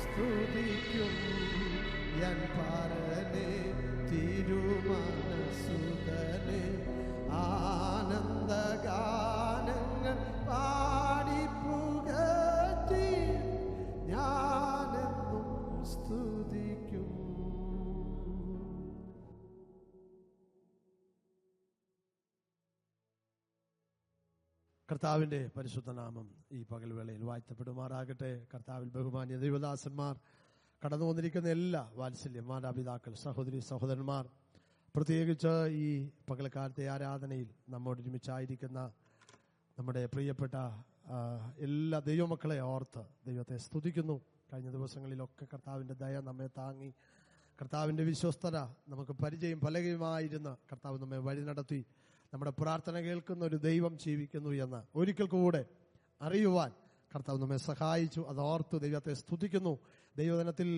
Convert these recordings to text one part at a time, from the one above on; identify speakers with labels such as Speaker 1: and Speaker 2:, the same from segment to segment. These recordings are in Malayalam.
Speaker 1: സ്തുതിക്കും ഞാൻ പാരനെ തിരുമനസുതനെ ആനന്ദഗാനങ്ങൾ പാടിപ്പുകഴ്ത്തി ഞാനെന്നും സ്തുതിക്കും. കർത്താവിൻ്റെ പരിശുദ്ധ നാമം ഈ പകൽവേളയിൽ വാഴ്ത്തപ്പെടുമാറാകട്ടെ. കർത്താവിൽ ബഹുമാന്യ ദൈവദാസന്മാർ, കടന്നു വന്നിരിക്കുന്ന എല്ലാ വാത്സല്യ മാതാപിതാക്കൾ, സഹോദരി സഹോദരന്മാർ, പ്രത്യേകിച്ച് ഈ പകൽക്കാലത്തെ ആരാധനയിൽ നമ്മോടൊരുമിച്ചായിരിക്കുന്ന നമ്മുടെ പ്രിയപ്പെട്ട എല്ലാ ദൈവമക്കളെ ഓർത്ത് ദൈവത്തെ സ്തുതിക്കുന്നു. കഴിഞ്ഞ ദിവസങ്ങളിലൊക്കെ കർത്താവിൻ്റെ ദയ നമ്മെ താങ്ങി, കർത്താവിൻ്റെ വിശ്വസ്തത നമുക്ക് പരിചയം പലകയുമായിരുന്ന കർത്താവ് നമ്മെ വഴി നടത്തി. നമ്മുടെ പ്രാർത്ഥന കേൾക്കുന്ന ഒരു ദൈവം ജീവിക്കുന്നു എന്ന് ഒരിക്കൽ കൂടെ അറിയുവാൻ കർത്താവ് നമ്മെ സഹായിച്ചു. അതോർത്ത് ദൈവത്തെ സ്തുതിക്കുന്നു. ദൈവദിനത്തിൽ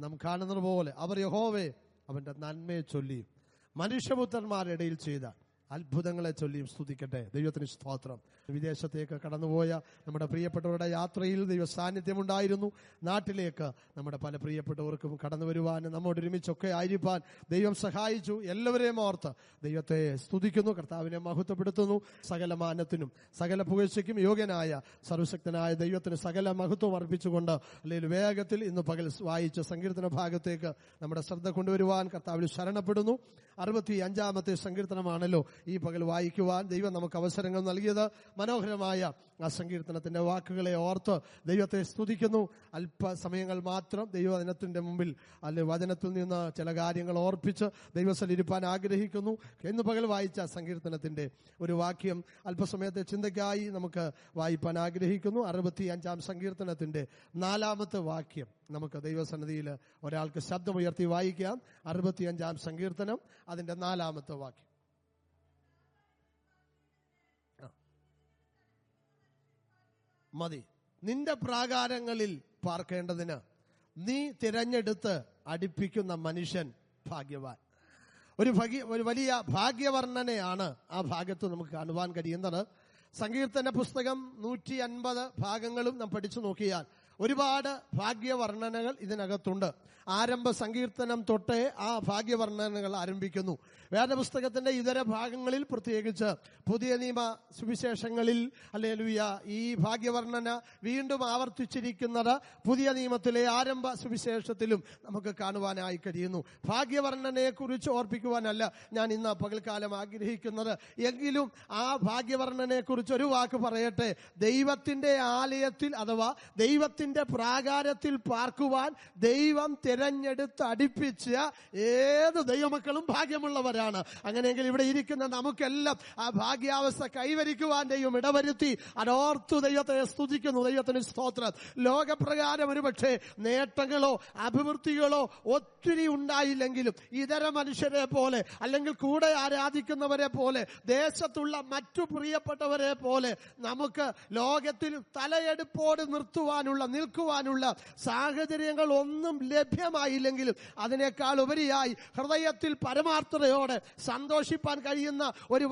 Speaker 1: നാം കാണുന്നത് പോലെ അവർ യഹോവയെ അവന്റെ നന്മയെ ചൊല്ലിയും മനുഷ്യപുത്രന്മാരുടെ ഇടയിൽ ചെയ്ത അത്ഭുതങ്ങളെ ചൊല്ലിയും സ്തുതിക്കട്ടെ. ദൈവത്തിന് സ്തോത്രം. വിദേശത്തേക്ക് കടന്നുപോയ നമ്മുടെ പ്രിയപ്പെട്ടവരുടെ യാത്രയിൽ ദൈവ സാന്നിധ്യമുണ്ടായിരുന്നു. നാട്ടിലേക്ക് നമ്മുടെ പല പ്രിയപ്പെട്ടവർക്കും കടന്നു വരുവാനും നമ്മോടൊരുമിച്ചൊക്കെ ആയിരിക്കാൻ ദൈവം സഹായിച്ചു. എല്ലാവരെയും ഓർത്ത് ദൈവത്തെ സ്തുതിക്കുന്നു, കർത്താവിനെ മഹത്വപ്പെടുത്തുന്നു. സകല മാനത്തിനും സകല പുകഴ്ചയ്ക്കും യോഗ്യനായ സർവശക്തനായ ദൈവത്തിന് സകല മഹത്വം അർപ്പിച്ചുകൊണ്ട് അല്ലെങ്കിൽ വേഗത്തിൽ ഇന്ന് പകൽ വായിച്ച സങ്കീർത്തന ഭാഗത്തേക്ക് നമ്മുടെ ശ്രദ്ധ കൊണ്ടുവരുവാൻ കർത്താവിൽ ശരണപ്പെടുന്നു. 65-ാമത്തെ സങ്കീർത്തനമാണല്ലോ ഈ പകൽ വായിക്കുവാൻ ദൈവം നമുക്ക് അവസരങ്ങൾ നൽകിയത്. മനോഹരമായ ആ സങ്കീർത്തനത്തിന്റെ വാക്കുകളെ ഓർത്ത് ദൈവത്തെ സ്തുതിക്കുന്നു. അല്പസമയങ്ങൾ മാത്രം ദൈവവചനത്തിന്റെ മുമ്പിൽ വചനത്തിൽ നിന്ന് ചില കാര്യങ്ങൾ ഓർപ്പിച്ച് ദൈവത്തിൽ ഇരുപ്പാൻ ആഗ്രഹിക്കുന്നു. ഇന്ന് പകൽ വായിച്ച സങ്കീർത്തനത്തിന്റെ ഒരു വാക്യം അല്പസമയത്തെ ചിന്തയ്ക്കായി നമുക്ക് വായിപ്പാൻ ആഗ്രഹിക്കുന്നു. 65-ാം സങ്കീർത്തനത്തിന്റെ 4-ാമത്തെ വാക്യം നമുക്ക് ദൈവസന്നിധിയിൽ ഒരാൾക്ക് ശബ്ദമുയർത്തി വായിക്കാം. 65-ാം സങ്കീർത്തനം അതിന്റെ 4-ാമത്തെ വാക്യം. മതി. നിന്റെ പ്രാകാരങ്ങളിൽ പാർക്കേണ്ടതിന് നീ തിരഞ്ഞെടുത്ത് അടുപ്പിക്കുന്ന മനുഷ്യൻ ഭാഗ്യവാൻ. ഒരു വലിയ ഭാഗ്യവർണ്ണനയാണ് ആ ഭാഗത്ത് നമുക്ക് കാണുവാൻ കഴിയുന്നത്. സങ്കീർത്തന പുസ്തകം 150 ഭാഗങ്ങളും നാം പഠിച്ചു നോക്കിയാൽ ഒരുപാട് ഭാഗ്യവർണ്ണനകൾ ഇതിനകത്തുണ്ട്. ആരംഭ സങ്കീർത്തനം തൊട്ടേ ആ ഭാഗ്യവർണ്ണനകൾ ആരംഭിക്കുന്നു. വേദപുസ്തകത്തിന്റെ ഇതര ഭാഗങ്ങളിൽ, പ്രത്യേകിച്ച് പുതിയ നിയമ സുവിശേഷങ്ങളിൽ ഹല്ലേലൂയ ഈ ഭാഗ്യവർണ്ണന വീണ്ടും ആവർത്തിച്ചിരിക്കുന്നത് പുതിയ നിയമത്തിലെ ആരംഭ സുവിശേഷത്തിലും നമുക്ക് കാണുവാനായി കഴിയുന്നു. ഭാഗ്യവർണ്ണനയെ കുറിച്ച് ഓർപ്പിക്കുവാനല്ല ഞാൻ ഇന്ന് പകൽക്കാലം ആഗ്രഹിക്കുന്നത്. എങ്കിലും ആ ഭാഗ്യവർണ്ണനയെ കുറിച്ച് ഒരു വാക്ക് പറയട്ടെ. ദൈവത്തിന്റെ ആലയത്തിൽ അഥവാ ദൈവത്തിന്റെ പ്രാകാരത്തിൽ പാർക്കുവാൻ ദൈവം തിരഞ്ഞെടുത്ത് അടുപ്പിച്ച ഏത് ദൈവമക്കളും ഭാഗ്യമുള്ളവരാണ്. അങ്ങനെയെങ്കിൽ ഇവിടെ ഇരിക്കുന്ന നമുക്കെല്ലാം ആ ഭാഗ്യാവസ്ഥ കൈവരിക്കുവാൻ ദൈവം ഇടവരുത്തി. അതോർത്തു ദൈവത്തെ സ്തുതിക്കുന്നു. ദൈവത്തിന് സ്തോത്രം. ലോകപ്രകാരം ഒരുപക്ഷെ നേട്ടങ്ങളോ അഭിവൃദ്ധികളോ ഒത്തിരി ഉണ്ടായില്ലെങ്കിലും ഇതര മനുഷ്യരെ പോലെ അല്ലെങ്കിൽ കൂടെ ആരാധിക്കുന്നവരെ പോലെ ദേശത്തുള്ള മറ്റു പ്രിയപ്പെട്ടവരെ പോലെ നമുക്ക് ലോകത്തിൽ തലയെടുപ്പോട് നിൽക്കുവാനുള്ള സാഹചര്യങ്ങൾ ഒന്നും ലഭ്യമായില്ലെങ്കിലും അതിനേക്കാൾ ഉപരിയായി ഹൃദയത്തിൽ പരമാർത്ഥതയോടെ സന്തോഷിപ്പാൻ കഴിയുന്ന ഒരു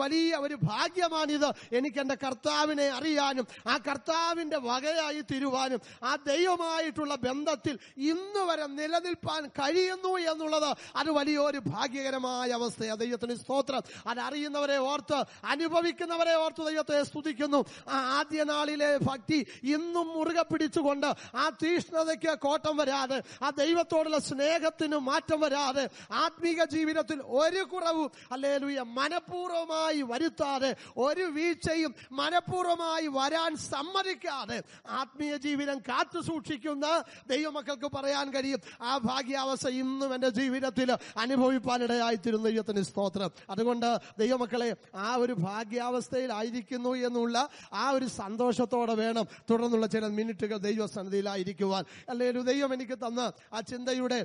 Speaker 1: ഭാഗ്യമാണിത്. എനിക്ക് എന്റെ കർത്താവിനെ അറിയാനും ആ കർത്താവിന്റെ വകയായി തീരുവാനും ആ ദൈവമായിട്ടുള്ള ബന്ധത്തിൽ ഇന്ന് വരെ നിലനിൽപ്പാൻ കഴിയുന്നു എന്നുള്ളത് അത് വലിയൊരു ഭാഗ്യകരമായ അവസ്ഥയാണ്. ദൈവത്തിന് സ്തോത്രം. അതറിയുന്നവരെ ഓർത്ത് അനുഭവിക്കുന്നവരെ ഓർത്ത് ദൈവത്തെ സ്തുതിക്കുന്നു. ആ ആദ്യ നാളിലെ ഭക്തി ഇന്നും മുറുകെ പിടിച്ചുകൊണ്ട് ആ തീഷ്ണതയ്ക്ക് കോട്ടം വരാതെ, ആ ദൈവത്തോടുള്ള സ്നേഹത്തിന് മാറ്റം വരാതെ, ആത്മീക ജീവിതത്തിൽ ഒരു കുറവും ഹല്ലേലൂയ മനഃപൂർവ്വമായി വരുത്താതെ, ഒരു വീഴ്ചയും മനഃപൂർവ്വമായി വരാൻ സമ്മതിക്കാതെ ആത്മീയ ജീവിതം കാത്തു സൂക്ഷിക്കുന്ന ദൈവമക്കൾക്ക് പറയാൻ കഴിയും ആ ഭാഗ്യാവസ്ഥ ഇന്നും എന്റെ ജീവിതത്തിൽ അനുഭവിപ്പാനിടയായിത്തീരുന്ന ദൈവത്തിന് സ്തോത്രം. അതുകൊണ്ട് ദൈവമക്കളെ ആ ഒരു ഭാഗ്യാവസ്ഥയിലായിരിക്കുന്നു എന്നുള്ള ആ ഒരു സന്തോഷത്തോടെ വേണം തുടർന്നുള്ള ചില മിനിറ്റുകൾ ദൈവസന്നിധിയിലായിരിക്കുവാൻ. അല്ലെങ്കിൽ ദൈവം എനിക്ക് തന്ന ആ ചിന്തയുടെ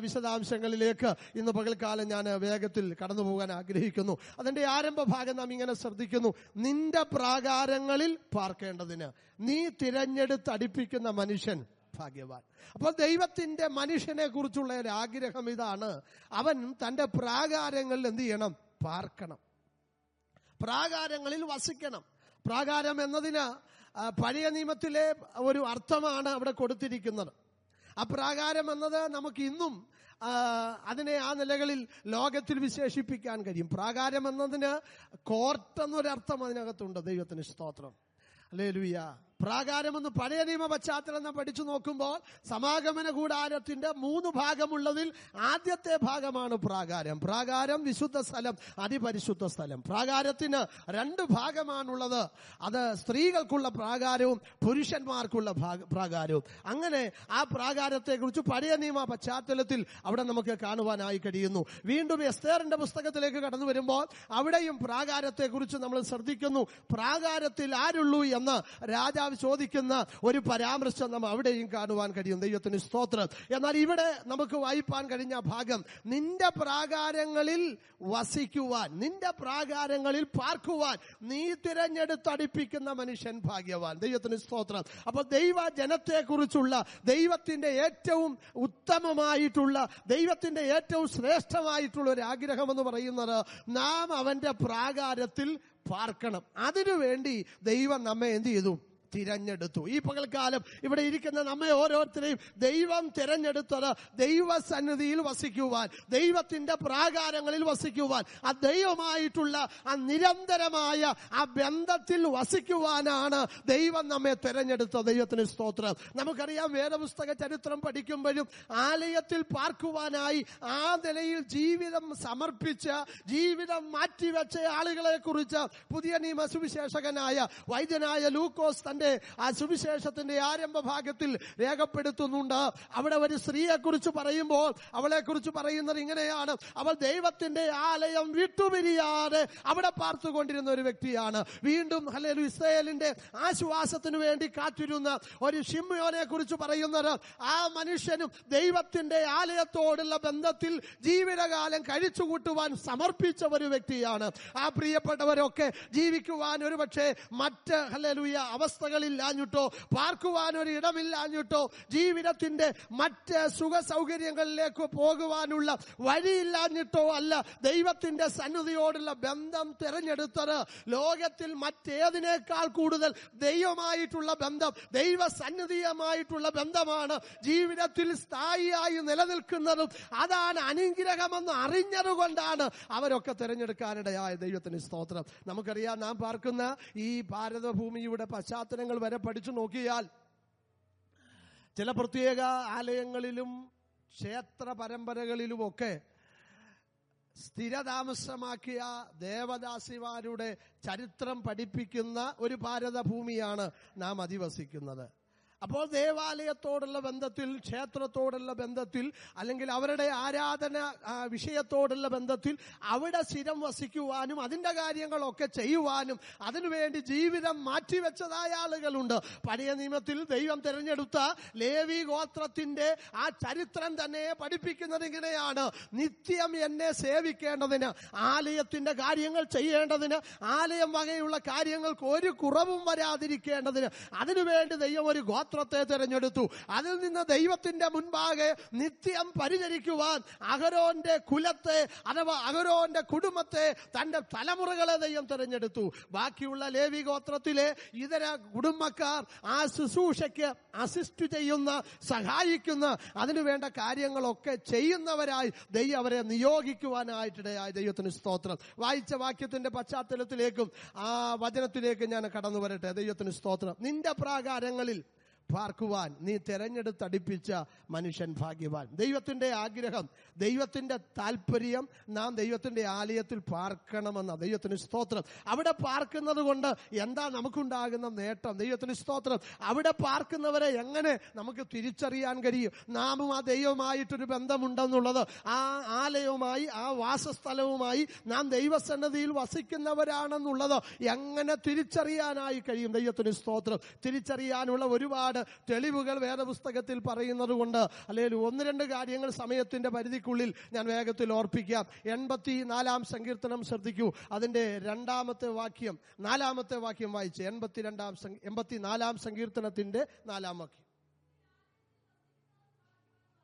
Speaker 1: വിശദാംശങ്ങളിലേക്ക് ഇന്ന് പകൽക്കാലം ഞാൻ വേഗത്തിൽ കടന്നു പോകാൻ ആഗ്രഹിക്കുന്നു. അതിന്റെ ആരംഭ ഭാഗം നാം ഇങ്ങനെ ശ്രദ്ധിക്കുന്നു. നിന്റെ പ്രാകാരങ്ങളിൽ പാർക്കേണ്ടതിന് നീ തിരഞ്ഞെടുത്ത് അടുപ്പിക്കുന്ന മനുഷ്യൻ ഭാഗ്യവാൻ. അപ്പോൾ ദൈവത്തിന്റെ മനുഷ്യനെ കുറിച്ചുള്ള ഒരു ആഗ്രഹം ഇതാണ്. അവൻ തന്റെ പ്രാകാരങ്ങളിൽ എന്ത് ചെയ്യണം? പാർക്കണം, പ്രാകാരങ്ങളിൽ വസിക്കണം. പ്രാകാരം എന്നതിന് പഴയ നിയമത്തിലെ ഒരു അർത്ഥമാണ് അവിടെ കൊടുത്തിരിക്കുന്നത്. ആ പ്രാകാരം എന്നത് നമുക്ക് ഇന്നും അതിനെ ആ നിലകളിൽ ലോകത്തിൽ വിശേഷിപ്പിക്കാൻ കഴിയും. പ്രാകാരം എന്നതിന് കോർട്ട് എന്നൊരർത്ഥം അതിനകത്തുണ്ട്. ദൈവത്തിന് സ്തോത്രം. ഹല്ലേലൂയ. പ്രാകാരമെന്ന് പഴയ നിയമ പശ്ചാത്തലം നാം പഠിച്ചു നോക്കുമ്പോൾ സമാഗമന കൂടാരത്തിന്റെ 3 ഭാഗമുള്ളതിൽ ആദ്യത്തെ ഭാഗമാണ് പ്രാകാരം. പ്രാകാരം വിശുദ്ധ സ്ഥലം, അതിപരിശുദ്ധ സ്ഥലം. പ്രാകാരത്തിന് 2 ഭാഗമാണുള്ളത്. അത് സ്ത്രീകൾക്കുള്ള പ്രാകാരവും പുരുഷന്മാർക്കുള്ള പ്രാകാരവും. അങ്ങനെ ആ പ്രാകാരത്തെ കുറിച്ച് പഴയ നിയമ പശ്ചാത്തലത്തിൽ അവിടെ നമുക്ക് കാണുവാനായി കഴിയുന്നു. വീണ്ടും എസ്തേറിന്റെ പുസ്തകത്തിലേക്ക് കടന്നു വരുമ്പോൾ അവിടെയും പ്രാകാരത്തെ കുറിച്ച് നമ്മൾ ശ്രദ്ധിക്കുന്നു. പ്രാകാരത്തിൽ ആരുള്ളൂ എന്ന് രാജാവ് ചോദിക്കുന്ന ഒരു പരാമർശം നാം അവിടെയും കാണുവാൻ കഴിയും. ദൈവത്തിന് സ്തോത്രം. എന്നാൽ ഇവിടെ നമുക്ക് വായിപ്പാൻ കഴിഞ്ഞ ഭാഗം, നിന്റെ പ്രാകാരങ്ങളിൽ വസിക്കുവാൻ, നിന്റെ പ്രാകാരങ്ങളിൽ പാർക്കുവാൻ നീ തിരഞ്ഞെടുത്തടിപ്പിക്കുന്ന മനുഷ്യൻ ഭാഗ്യവാൻ. ദൈവത്തിന് സ്തോത്രം. അപ്പോൾ ദൈവ ജനത്തെ കുറിച്ചുള്ള ദൈവത്തിന്റെ ഏറ്റവും ഉത്തമമായിട്ടുള്ള, ദൈവത്തിന്റെ ഏറ്റവും ശ്രേഷ്ഠമായിട്ടുള്ള ഒരു ആഗ്രഹം എന്ന് പറയുന്നത് നാം അവന്റെ പ്രാകാരത്തിൽ പാർക്കണം. അതിനുവേണ്ടി ദൈവം നമ്മെ എന്ത് ചെയ്തു? തിരഞ്ഞെടുത്തു. ഈ പകൽക്കാലം ഇവിടെ ഇരിക്കുന്ന നമ്മെ ഓരോരുത്തരെയും ദൈവം തിരഞ്ഞെടുത്തത് ദൈവസന്നിധിയിൽ വസിക്കുവാൻ, ദൈവത്തിന്റെ പ്രാകാരങ്ങളിൽ വസിക്കുവാൻ, ആ ദൈവമായിട്ടുള്ള ആ നിരന്തരമായ ആ ബന്ധത്തിൽ വസിക്കുവാനാണ് ദൈവം നമ്മെ തിരഞ്ഞെടുത്തത്. ദൈവത്തിന് സ്തോത്രം. നമുക്കറിയാം, വേദപുസ്തക ചരിത്രം പഠിക്കുമ്പോഴും ആലയത്തിൽ പാർക്കുവാനായി ആ നിലയിൽ ജീവിതം സമർപ്പിച്ച, ജീവിതം മാറ്റിവെച്ച ആളുകളെ കുറിച്ച് പുതിയ നിയമ സുവിശേഷകനായ വൈദ്യനായ ലൂക്കോസ് തന്റെ ആ സുവിശേഷത്തിന്റെ ആരംഭ ഭാഗത്തിൽ രേഖപ്പെടുത്തുന്നുണ്ട്. അവിടെ ഒരു സ്ത്രീയെ കുറിച്ച് പറയുമ്പോൾ അവളെ കുറിച്ച് പറയുന്നത് ഇങ്ങനെയാണ്: അവൾ ദൈവത്തിന്റെ ആലയം വിട്ടുപിരിയാതെ അവിടെ പാർത്തുകൊണ്ടിരുന്ന ഒരു വ്യക്തിയാണ്. വീണ്ടും ഹല്ലേലൂയ, ഇസ്രായേലിന്റെ ആശ്വാസത്തിനു വേണ്ടി കാത്തിരുന്ന ഒരു ശിമ്യോനെ കുറിച്ച് പറയുന്നത് ആ മനുഷ്യനും ദൈവത്തിന്റെ ആലയത്തോടുള്ള ബന്ധത്തിൽ ജീവിതകാലം കഴിച്ചുകൂട്ടുവാൻ സമർപ്പിച്ച ഒരു വ്യക്തിയാണ്. ആ പ്രിയപ്പെട്ടവരൊക്കെ ജീവിക്കുവാൻ ഒരുപക്ഷെ മറ്റ് ഹല്ലേലൂയ അവസ്ഥകളില്ലാഞ്ഞിട്ടോ, പാർക്കുവാൻ ഒരു ഇടമില്ലാഞ്ഞിട്ടോ, ജീവിതത്തിന്റെ മറ്റ് സുഖ സൗകര്യങ്ങളിലേക്ക് പോകുവാനുള്ള വഴിയില്ലാഞ്ഞിട്ടോ അല്ല ദൈവത്തിന്റെ സന്നിധിയോടുള്ള ബന്ധം തിരഞ്ഞെടുത്തത്. ലോകത്തിൽ മറ്റേതിനേക്കാൾ കൂടുതൽ ദൈവമായിട്ടുള്ള ബന്ധം, ദൈവസന്നിധിയുമായിട്ടുള്ള ബന്ധമാണ് ജീവിതത്തിൽ സ്ഥായിയായി നിലനിൽക്കുന്നതും. അതാണ് അനുഗ്രഹമെന്ന് അറിഞ്ഞതുകൊണ്ടാണ് അവരൊക്കെ തിരഞ്ഞെടുക്കാനിടയായ. ദൈവത്തിന് സ്തോത്രം. നമുക്കറിയാം, നാം പാർക്കുന്ന ഈ ഭാരതഭൂമിയുടെ പശ്ചാത്തലങ്ങൾ വരെ പഠിച്ചു നോക്കിയാൽ ചില പ്രത്യേക ആലയങ്ങളിലും ക്ഷേത്ര പരമ്പരകളിലുമൊക്കെ സ്ഥിരതാമസമാക്കിയ ദേവദാസിമാരുടെ ചരിത്രം പഠിപ്പിക്കുന്ന ഒരു ഭാരതഭൂമിയാണ് നാം അധിവസിക്കുന്നത്. അപ്പോൾ ദേവാലയത്തോടുള്ള ബന്ധത്തിൽ, ക്ഷേത്രത്തോടുള്ള ബന്ധത്തിൽ, അല്ലെങ്കിൽ അവരുടെ ആരാധന വിഷയത്തോടുള്ള ബന്ധത്തിൽ അവിടെ സ്ഥിരം വസിക്കുവാനും അതിൻ്റെ കാര്യങ്ങളൊക്കെ ചെയ്യുവാനും അതിനുവേണ്ടി ജീവിതം മാറ്റിവെച്ചതായ ആളുകളുണ്ട്. പഴയ നിയമത്തിൽ ദൈവം തിരഞ്ഞെടുത്ത ലേവി ഗോത്രത്തിന്റെ ആ ചരിത്രം തന്നെ പഠിപ്പിക്കുന്നത് ഇങ്ങനെയാണ്: നിത്യം എന്നെ സേവിക്കേണ്ടതിന്, ആലയത്തിന്റെ കാര്യങ്ങൾ ചെയ്യേണ്ടതിന്, ആലയം വകയുള്ള കാര്യങ്ങൾക്ക് ഒരു കുറവും വരാതിരിക്കേണ്ടതിന് അതിനുവേണ്ടി ദൈവം ഒരു ഗോത്രത്തെ തിരഞ്ഞെടുത്തു. അതിൽ നിന്ന് ദൈവത്തിന്റെ മുൻപാകെ നിത്യം പരിചരിക്കുവാൻ അഹരോന്റെ കുലത്തെ അഥവാ അഹരോന്റെ കുടുംബത്തെ, തന്റെ തലമുറകളെ ദൈവം തിരഞ്ഞെടുത്തു. ബാക്കിയുള്ള ലേവി ഗോത്രത്തിലെ ഇതര കുടുംബക്കാർ ആ ശുശ്രൂഷയ്ക്ക് അസിസ്റ്റ് ചെയ്യുന്ന, സഹായിക്കുന്ന, അതിനുവേണ്ട കാര്യങ്ങളൊക്കെ ചെയ്യുന്നവരായി ദൈവം അവരെ നിയോഗിക്കുവാനായിട്ടിടയായി. ദൈവത്തിന് സ്തോത്രം. വായിച്ച വാക്യത്തിന്റെ പശ്ചാത്തലത്തിലേക്കും ആ വചനത്തിലേക്കും ഞാൻ കടന്നു വരട്ടെ. ദൈവത്തിന് സ്തോത്രം. നിന്റെ പ്രാകാരങ്ങളിൽ പാർക്കുവാൻ നീ തെരഞ്ഞെടുത്തടിപ്പിച്ച മനുഷ്യൻ ഭാഗ്യവാൻ. ദൈവത്തിന്റെ ആഗ്രഹം, ദൈവത്തിന്റെ താല്പര്യം നാം ദൈവത്തിന്റെ ആലയത്തിൽ പാർക്കണമെന്ന. ദൈവത്തിന് സ്തോത്രം. അവിടെ പാർക്കുന്നത് കൊണ്ട് എന്താ നമുക്കുണ്ടാകുന്ന നേട്ടം? ദൈവത്തിന് സ്തോത്രം. അവിടെ പാർക്കുന്നവരെ എങ്ങനെ നമുക്ക് തിരിച്ചറിയാൻ കഴിയും? നാമും ആ ദൈവമായിട്ടൊരു ബന്ധമുണ്ടെന്നുള്ളത്, ആ ആലയവുമായി, ആ വാസസ്ഥലവുമായി നാം ദൈവസന്നിധിയിൽ വസിക്കുന്നവരാണെന്നുള്ളത് എങ്ങനെ തിരിച്ചറിയാനായി കഴിയും? ദൈവത്തിന് സ്തോത്രം. തിരിച്ചറിയാനുള്ള ഒരുപാട് തെളിവുകൾ വേദപുസ്തകത്തിൽ പറയുന്നത് കൊണ്ട് അല്ലെങ്കിൽ 1-2 കാര്യങ്ങൾ സമയത്തിന്റെ പരിധിക്കുള്ളിൽ ഞാൻ വേഗത്തിൽ ഓർപ്പിക്കാം. 84-ാം സങ്കീർത്തനം ശ്രദ്ധിക്കൂ. അതിന്റെ 2-ാമത്തെ വാക്യം, 4-ാമത്തെ വാക്യം വായിച്ച്. 84-ാം സങ്കീർത്തനത്തിന്റെ 4-ാം വാക്യം.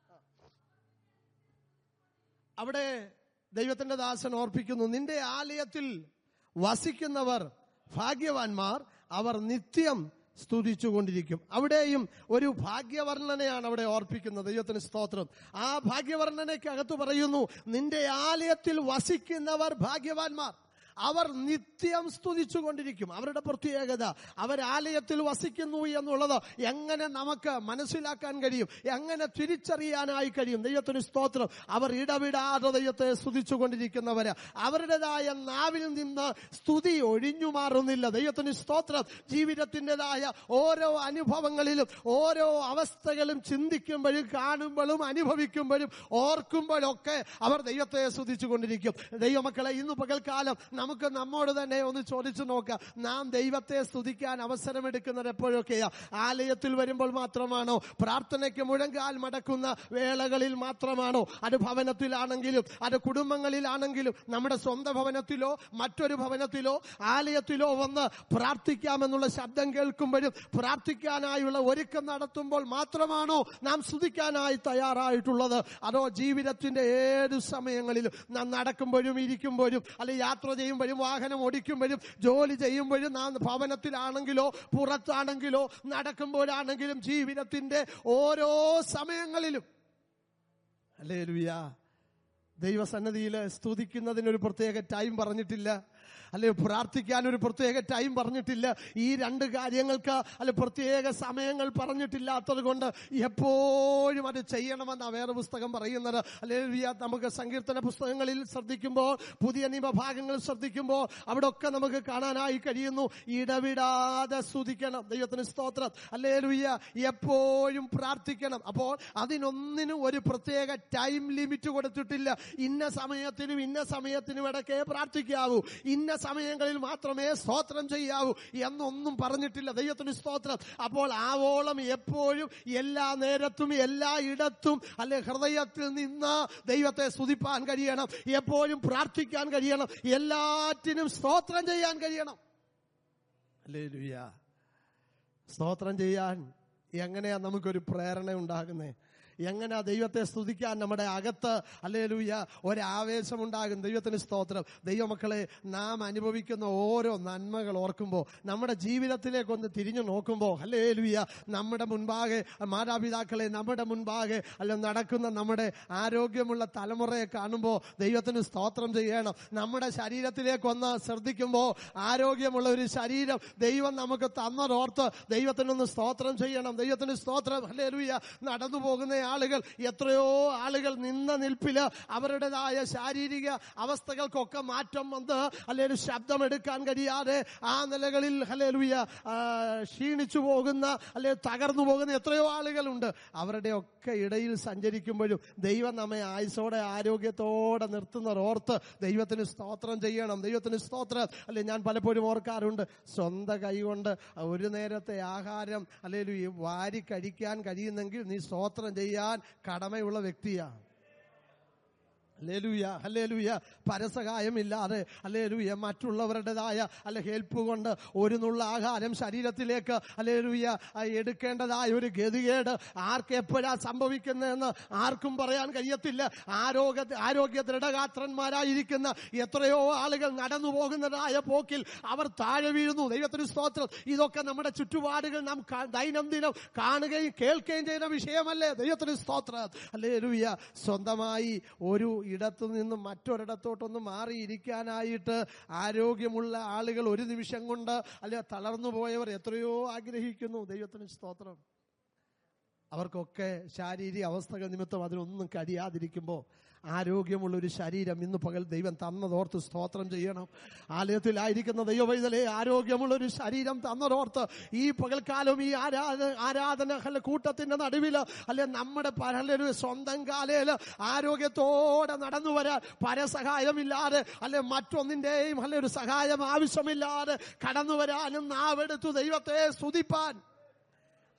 Speaker 1: അവിടെ ദൈവത്തിന്റെ ദാസൻ ഓർപ്പിക്കുന്നു: നിന്റെ ആലയത്തിൽ വസിക്കുന്നവർ ഭാഗ്യവാന്മാർ, അവർ നിത്യം സ്തുതിച്ചുകൊണ്ടിരിക്കും. അവിടെയും ഒരു ഭാഗ്യവർണ്ണനയാണ് അവിടെ ഓർപ്പിക്കുന്നത്. ദൈവത്തിന് സ്തോത്രം. ആ ഭാഗ്യവർണ്ണനയ്ക്കകത്ത് പറയുന്നു, നിന്റെ ആലയത്തിൽ വസിക്കുന്നവർ ഭാഗ്യവാന്മാർ, അവർ നിത്യം സ്തുതിച്ചുകൊണ്ടിരിക്കും. അവരുടെ പ്രത്യേകത, അവർ ആലയത്തിൽ വസിക്കുന്നു എന്നുള്ളത് എങ്ങനെ നമുക്ക് മനസ്സിലാക്കാൻ കഴിയും, എങ്ങനെ തിരിച്ചറിയാനായി കഴിയും? ദൈവത്തിന് സ്തോത്രം. അവർ ഇടവിടാതെ ദൈവത്തെ സ്തുതിച്ചുകൊണ്ടിരിക്കുന്നവര്. അവരുടേതായ നാവിൽ നിന്ന് സ്തുതി ഒഴിഞ്ഞു മാറുന്നില്ല. ദൈവത്തിന് സ്തോത്രം. ജീവിതത്തിൻ്റെതായ ഓരോ അനുഭവങ്ങളിലും ഓരോ അവസ്ഥകളും ചിന്തിക്കുമ്പോഴും കാണുമ്പോഴും അനുഭവിക്കുമ്പോഴും ഓർക്കുമ്പോഴൊക്കെ അവർ ദൈവത്തെ സ്തുതിച്ചുകൊണ്ടിരിക്കും. ദൈവമക്കളെ, ഇന്ന് പകൽക്കാലം നമുക്ക് നമ്മോട് തന്നെ ഒന്ന് ചോദിച്ചു നോക്കാം. നാം ദൈവത്തെ സ്തുതിക്കാൻ അവസരമെടുക്കുന്നത് എപ്പോഴൊക്കെയാ? ആലയത്തിൽ വരുമ്പോൾ മാത്രമാണോ? പ്രാർത്ഥനയ്ക്ക് മുഴങ്കാൽ മടക്കുന്ന വേളകളിൽ മാത്രമാണോ? അത് ഭവനത്തിലാണെങ്കിലും അത് കുടുംബങ്ങളിലാണെങ്കിലും നമ്മുടെ സ്വന്തം ഭവനത്തിലോ മറ്റൊരു ഭവനത്തിലോ ആലയത്തിലോ വന്ന് പ്രാർത്ഥിക്കാമെന്നുള്ള ശബ്ദം കേൾക്കുമ്പോഴും പ്രാർത്ഥിക്കാനായുള്ള ഒരുക്കം നടത്തുമ്പോൾ മാത്രമാണോ നാം സ്തുതിക്കാനായി തയ്യാറായിട്ടുള്ളത്? അതോ ജീവിതത്തിന്റെ ഏത് സമയങ്ങളിലും നാം നടക്കുമ്പോഴും ഇരിക്കുമ്പോഴും അല്ലെ യാത്ര ചെയ്യുമ്പോഴും വാഹനം ഓടിക്കുമ്പോഴും ജോലി ചെയ്യുമ്പോഴും നാം ഭവനത്തിലാണെങ്കിലോ പുറത്താണെങ്കിലോ നടക്കുമ്പോഴാണെങ്കിലും ജീവിതത്തിന്റെ ഓരോ സമയങ്ങളിലും ഹല്ലേലൂയ ദൈവസന്നിധിയിൽ സ്തുതിക്കുന്നതിനൊരു പ്രത്യേക ടൈം പറഞ്ഞിട്ടില്ല, അല്ലെ പ്രാർത്ഥിക്കാൻ ഒരു പ്രത്യേക ടൈം പറഞ്ഞിട്ടില്ല. ഈ രണ്ട് കാര്യങ്ങൾക്ക് അല്ലെ പ്രത്യേക സമയങ്ങൾ പറഞ്ഞിട്ടില്ലാത്തത് കൊണ്ട് എപ്പോഴും അത് ചെയ്യണമെന്ന വേറെ പുസ്തകം പറയുന്നത്. ഹല്ലേലൂയ. നമുക്ക് സങ്കീർത്തന പുസ്തകങ്ങളിൽ ശ്രദ്ധിക്കുമ്പോൾ, പുതിയ നിയമഭാഗങ്ങൾ ശ്രദ്ധിക്കുമ്പോൾ അവിടെ ഒക്കെ നമുക്ക് കാണാനായി കഴിയുന്നു, ഇടവിടാതെ സ്തുതിക്കണം. ദൈവത്തിന് സ്തോത്രം. ഹല്ലേലൂയ. എപ്പോഴും പ്രാർത്ഥിക്കണം. അപ്പോൾ അതിനൊന്നിനും ഒരു പ്രത്യേക ടൈം ലിമിറ്റ് കൊടുത്തിട്ടില്ല. ഇന്ന സമയത്തിനും ഇടയ്ക്കേ പ്രാർത്ഥിക്കാവൂ, ഇന്ന സമയങ്ങളിൽ മാത്രമേ സ്തോത്രം ചെയ്യാവൂ എന്നൊന്നും പറഞ്ഞിട്ടില്ല. ദൈവത്തിന് സ്തോത്രം. അപ്പോൾ ആവോളം എപ്പോഴും എല്ലാ നേരത്തും എല്ലാ ഇടത്തും അല്ലെ ഹൃദയത്തിൽ നിന്ന് ദൈവത്തെ സ്തുതിപ്പാൻ കഴിയണം, എപ്പോഴും പ്രാർത്ഥിക്കാൻ കഴിയണം, എല്ലാറ്റിനും സ്തോത്രം ചെയ്യാൻ കഴിയണം. ഹല്ലേലൂയ. സ്തോത്രം ചെയ്യാൻ എങ്ങനെയാ നമുക്കൊരു പ്രേരണ ഉണ്ടാകുന്നത്? എങ്ങനെ ദൈവത്തെ സ്തുതിക്കാൻ നമ്മുടെ അകത്ത് ഹല്ലേലൂയ ഒരാവേശമുണ്ടാകും? ദൈവത്തിന് സ്തോത്രം. ദൈവമക്കളെ, നാം അനുഭവിക്കുന്ന ഓരോ നന്മകൾ ഓർക്കുമ്പോൾ, നമ്മുടെ ജീവിതത്തിലേക്കൊന്ന് തിരിഞ്ഞു നോക്കുമ്പോൾ ഹല്ലേലൂയ നമ്മുടെ മുൻപാകെ മാതാപിതാക്കളെ, നമ്മുടെ മുൻപാകെ അല്ല നടക്കുന്ന നമ്മുടെ ആരോഗ്യമുള്ള തലമുറയെ കാണുമ്പോൾ ദൈവത്തിന് സ്തോത്രം ചെയ്യണം. നമ്മുടെ ശരീരത്തിലേക്കൊന്ന് ശ്രദ്ധിക്കുമ്പോൾ ആരോഗ്യമുള്ള ഒരു ശരീരം ദൈവം നമുക്ക് തന്നതോർത്ത് ദൈവത്തിനൊന്ന് സ്തോത്രം ചെയ്യണം. ദൈവത്തിന് സ്തോത്രം. ഹല്ലേലൂയ. നടന്നു പോകുന്ന ആളുകൾ, എത്രയോ ആളുകൾ നിന്ന നിൽപ്പില് അവരുടേതായ ശാരീരിക അവസ്ഥകൾക്കൊക്കെ മാറ്റം വന്ന് അല്ലെങ്കിൽ ശബ്ദമെടുക്കാൻ കഴിയാതെ ആ നിലകളിൽ ഹല്ലേലൂയ ക്ഷീണിച്ചു പോകുന്ന അല്ലെങ്കിൽ തകർന്നു പോകുന്ന എത്രയോ ആളുകളുണ്ട്. അവരുടെ ഒക്കെ ഇടയിൽ സഞ്ചരിക്കുമ്പോഴും ദൈവം നമ്മെ ആയുസ്സോടെ ആരോഗ്യത്തോടെ നിർത്തുന്നതോർത്ത് ദൈവത്തിന് സ്തോത്രം ചെയ്യണം. ദൈവത്തിന് സ്തോത്രം. അല്ലെ, ഞാൻ പലപ്പോഴും ഓർക്കാറുണ്ട്, സ്വന്തം കൈകൊണ്ട് ഒരു നേരത്തെ ആഹാരം അല്ലെങ്കിൽ വാരി കഴിക്കാൻ കഴിയുന്നെങ്കിൽ നീ സ്തോത്രം ചെയ്യാൻ കടമയുള്ള വ്യക്തിയാണ്. ഹല്ലേലൂയ. ഹല്ലേലൂയ. പരസഹായമില്ലാതെ ഹല്ലേലൂയ മറ്റുള്ളവരുടേതായ അല്ലെ ഹെൽപ്പ് കൊണ്ട് ഒരു നുള്ള ആഹാരം ശരീരത്തിലേക്ക് ഹല്ലേലൂയ എടുക്കേണ്ടതായ ഒരു ഗതികേട് ആർക്ക് എപ്പോഴാ സംഭവിക്കുന്നതെന്ന് ആർക്കും പറയാൻ കഴിയത്തില്ല. ആരോഗ്യ ദൃഢഗാത്രന്മാരായിരിക്കുന്ന എത്രയോ ആളുകൾ നടന്നു പോകുന്നതായ പോക്കിൽ അവർ താഴെ വീഴുന്നു. ദൈവത്തിന് സ്തോത്രം. ഇതൊക്കെ നമ്മുടെ ചുറ്റുപാടുകൾ നാം ദൈനംദിനം കാണുകയും കേൾക്കുകയും ചെയ്യുന്ന വിഷയമല്ലേ? ദൈവത്തിന് സ്തോത്രം. ഹല്ലേലൂയ. സ്വന്തമായി ഒരു ഇടത്തു നിന്നും മറ്റൊരിടത്തോട്ടൊന്ന് മാറിയിരിക്കാനായിട്ട് ആരോഗ്യമുള്ള ആളുകൾ ഒരു നിമിഷം കൊണ്ട് അല്ലെ തളർന്നു പോയവർ എത്രയോ ആഗ്രഹിക്കുന്നു. ദൈവത്തിന് സ്തോത്രം. അവർക്കൊക്കെ ശാരീരിക അവസ്ഥകൾ നിമിത്തം അതിനൊന്നും കഴിയാതിരിക്കുമ്പോൾ ആരോഗ്യമുള്ളൊരു ശരീരം ഇന്ന് പകൽ ദൈവം തന്നതോർത്ത് സ്തോത്രം ചെയ്യണം. ആലയത്തിലായിരിക്കുന്ന ദൈവവൈതലേ, ആരോഗ്യമുള്ളൊരു ശരീരം തന്നതോർത്ത് ഈ പകൽക്കാലം ഈ ആരാധന കൂട്ടത്തിന്റെ നടുവിൽ അല്ലെ നമ്മുടെ പലരും സ്വന്തം കാലയില് ആരോഗ്യത്തോടെ നടന്നു വരാൻ, പരസഹായമില്ലാതെ അല്ലെ മറ്റൊന്നിന്റെയും അല്ലെ ഒരു സഹായം ആവശ്യമില്ലാതെ കടന്നു വരാനും നാവെടുത്തു ദൈവത്തെ സ്തുതിപ്പാൻ,